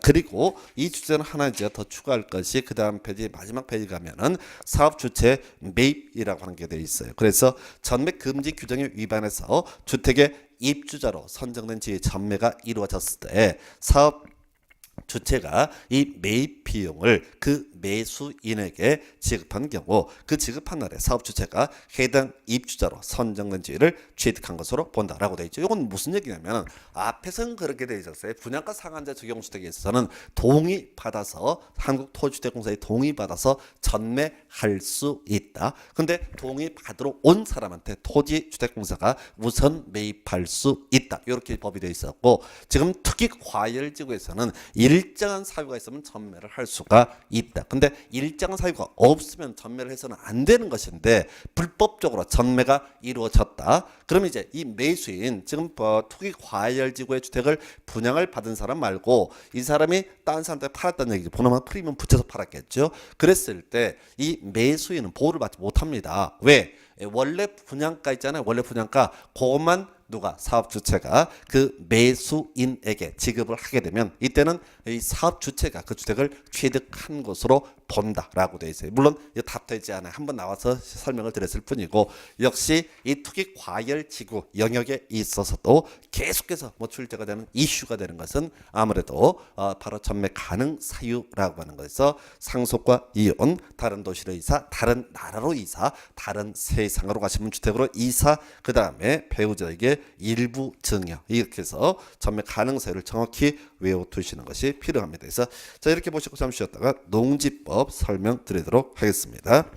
Speaker 1: 그리고 이 주제는 하나 이제 더 추가할 것이 그 다음 페이지 마지막 페이지 가면은 사업주체 매입이라고 하는 게 되어 있어요. 그래서 전매 금지 규정에 위반해서 주택의 입주자로 선정된 지의 전매가 이루어졌을 때 사업 주체가 이 매입 비용을 그 매수인에게 지급한 경우 그 지급한 날에 사업 주체가 해당 입주자로 선정된 지위를 취득한 것으로 본다라고 되어 있죠. 이건 무슨 얘기냐면 앞에서는 그렇게 되어 있었어요. 분양가 상한제 적용 주택에 있어서는 동의 받아서 한국토지주택공사에 동의 받아서 전매할 수 있다. 근데 동의 받으러 온 사람한테 토지주택공사가 우선 매입할 수 있다. 이렇게 법이 되어 있었고 지금 투기 과열지구에서는 일정한 사유가 있으면 전매를 할 수가 있다. 근데 일정한 사유가 없으면 전매를 해서는 안 되는 것인데 불법적으로 전매가 이루어졌다. 그럼 이제 이 매수인 지금 투기 과열지구의 주택을 분양을 받은 사람 말고 이 사람이 다른 사람한테 팔았다는 얘기죠. 보너만 프리미엄 붙여서 팔았겠죠. 그랬을 때 이 매수인은 보호를 받지 못합니다. 왜? 원래 분양가 있잖아요. 원래 분양가 그것만 누가 사업 주체가 그 매수인에게 지급을 하게 되면 이때는 이 사업 주체가 그 주택을 취득한 것으로 본다라고 되어 있어요. 물론 이거 답되지 않아요. 한번 나와서 설명을 드렸을 뿐이고 역시 이 투기 과열 지구 영역에 있어서도 계속해서 출제가 되는 이슈가 되는 것은 아무래도 바로 전매 가능 사유라고 하는 것에서 상속과 이혼, 다른 도시로 이사, 다른 나라로 이사, 다른 세상으로 가시면 주택으로 이사, 그 다음에 배우자에게 일부 증여 이렇게 해서 전매 가능 사유를 정확히 외워두시는 것이 필요합니다. 그래서 이렇게 보시고 잠시 쉬었다가 농지법 설명드리도록 하겠습니다.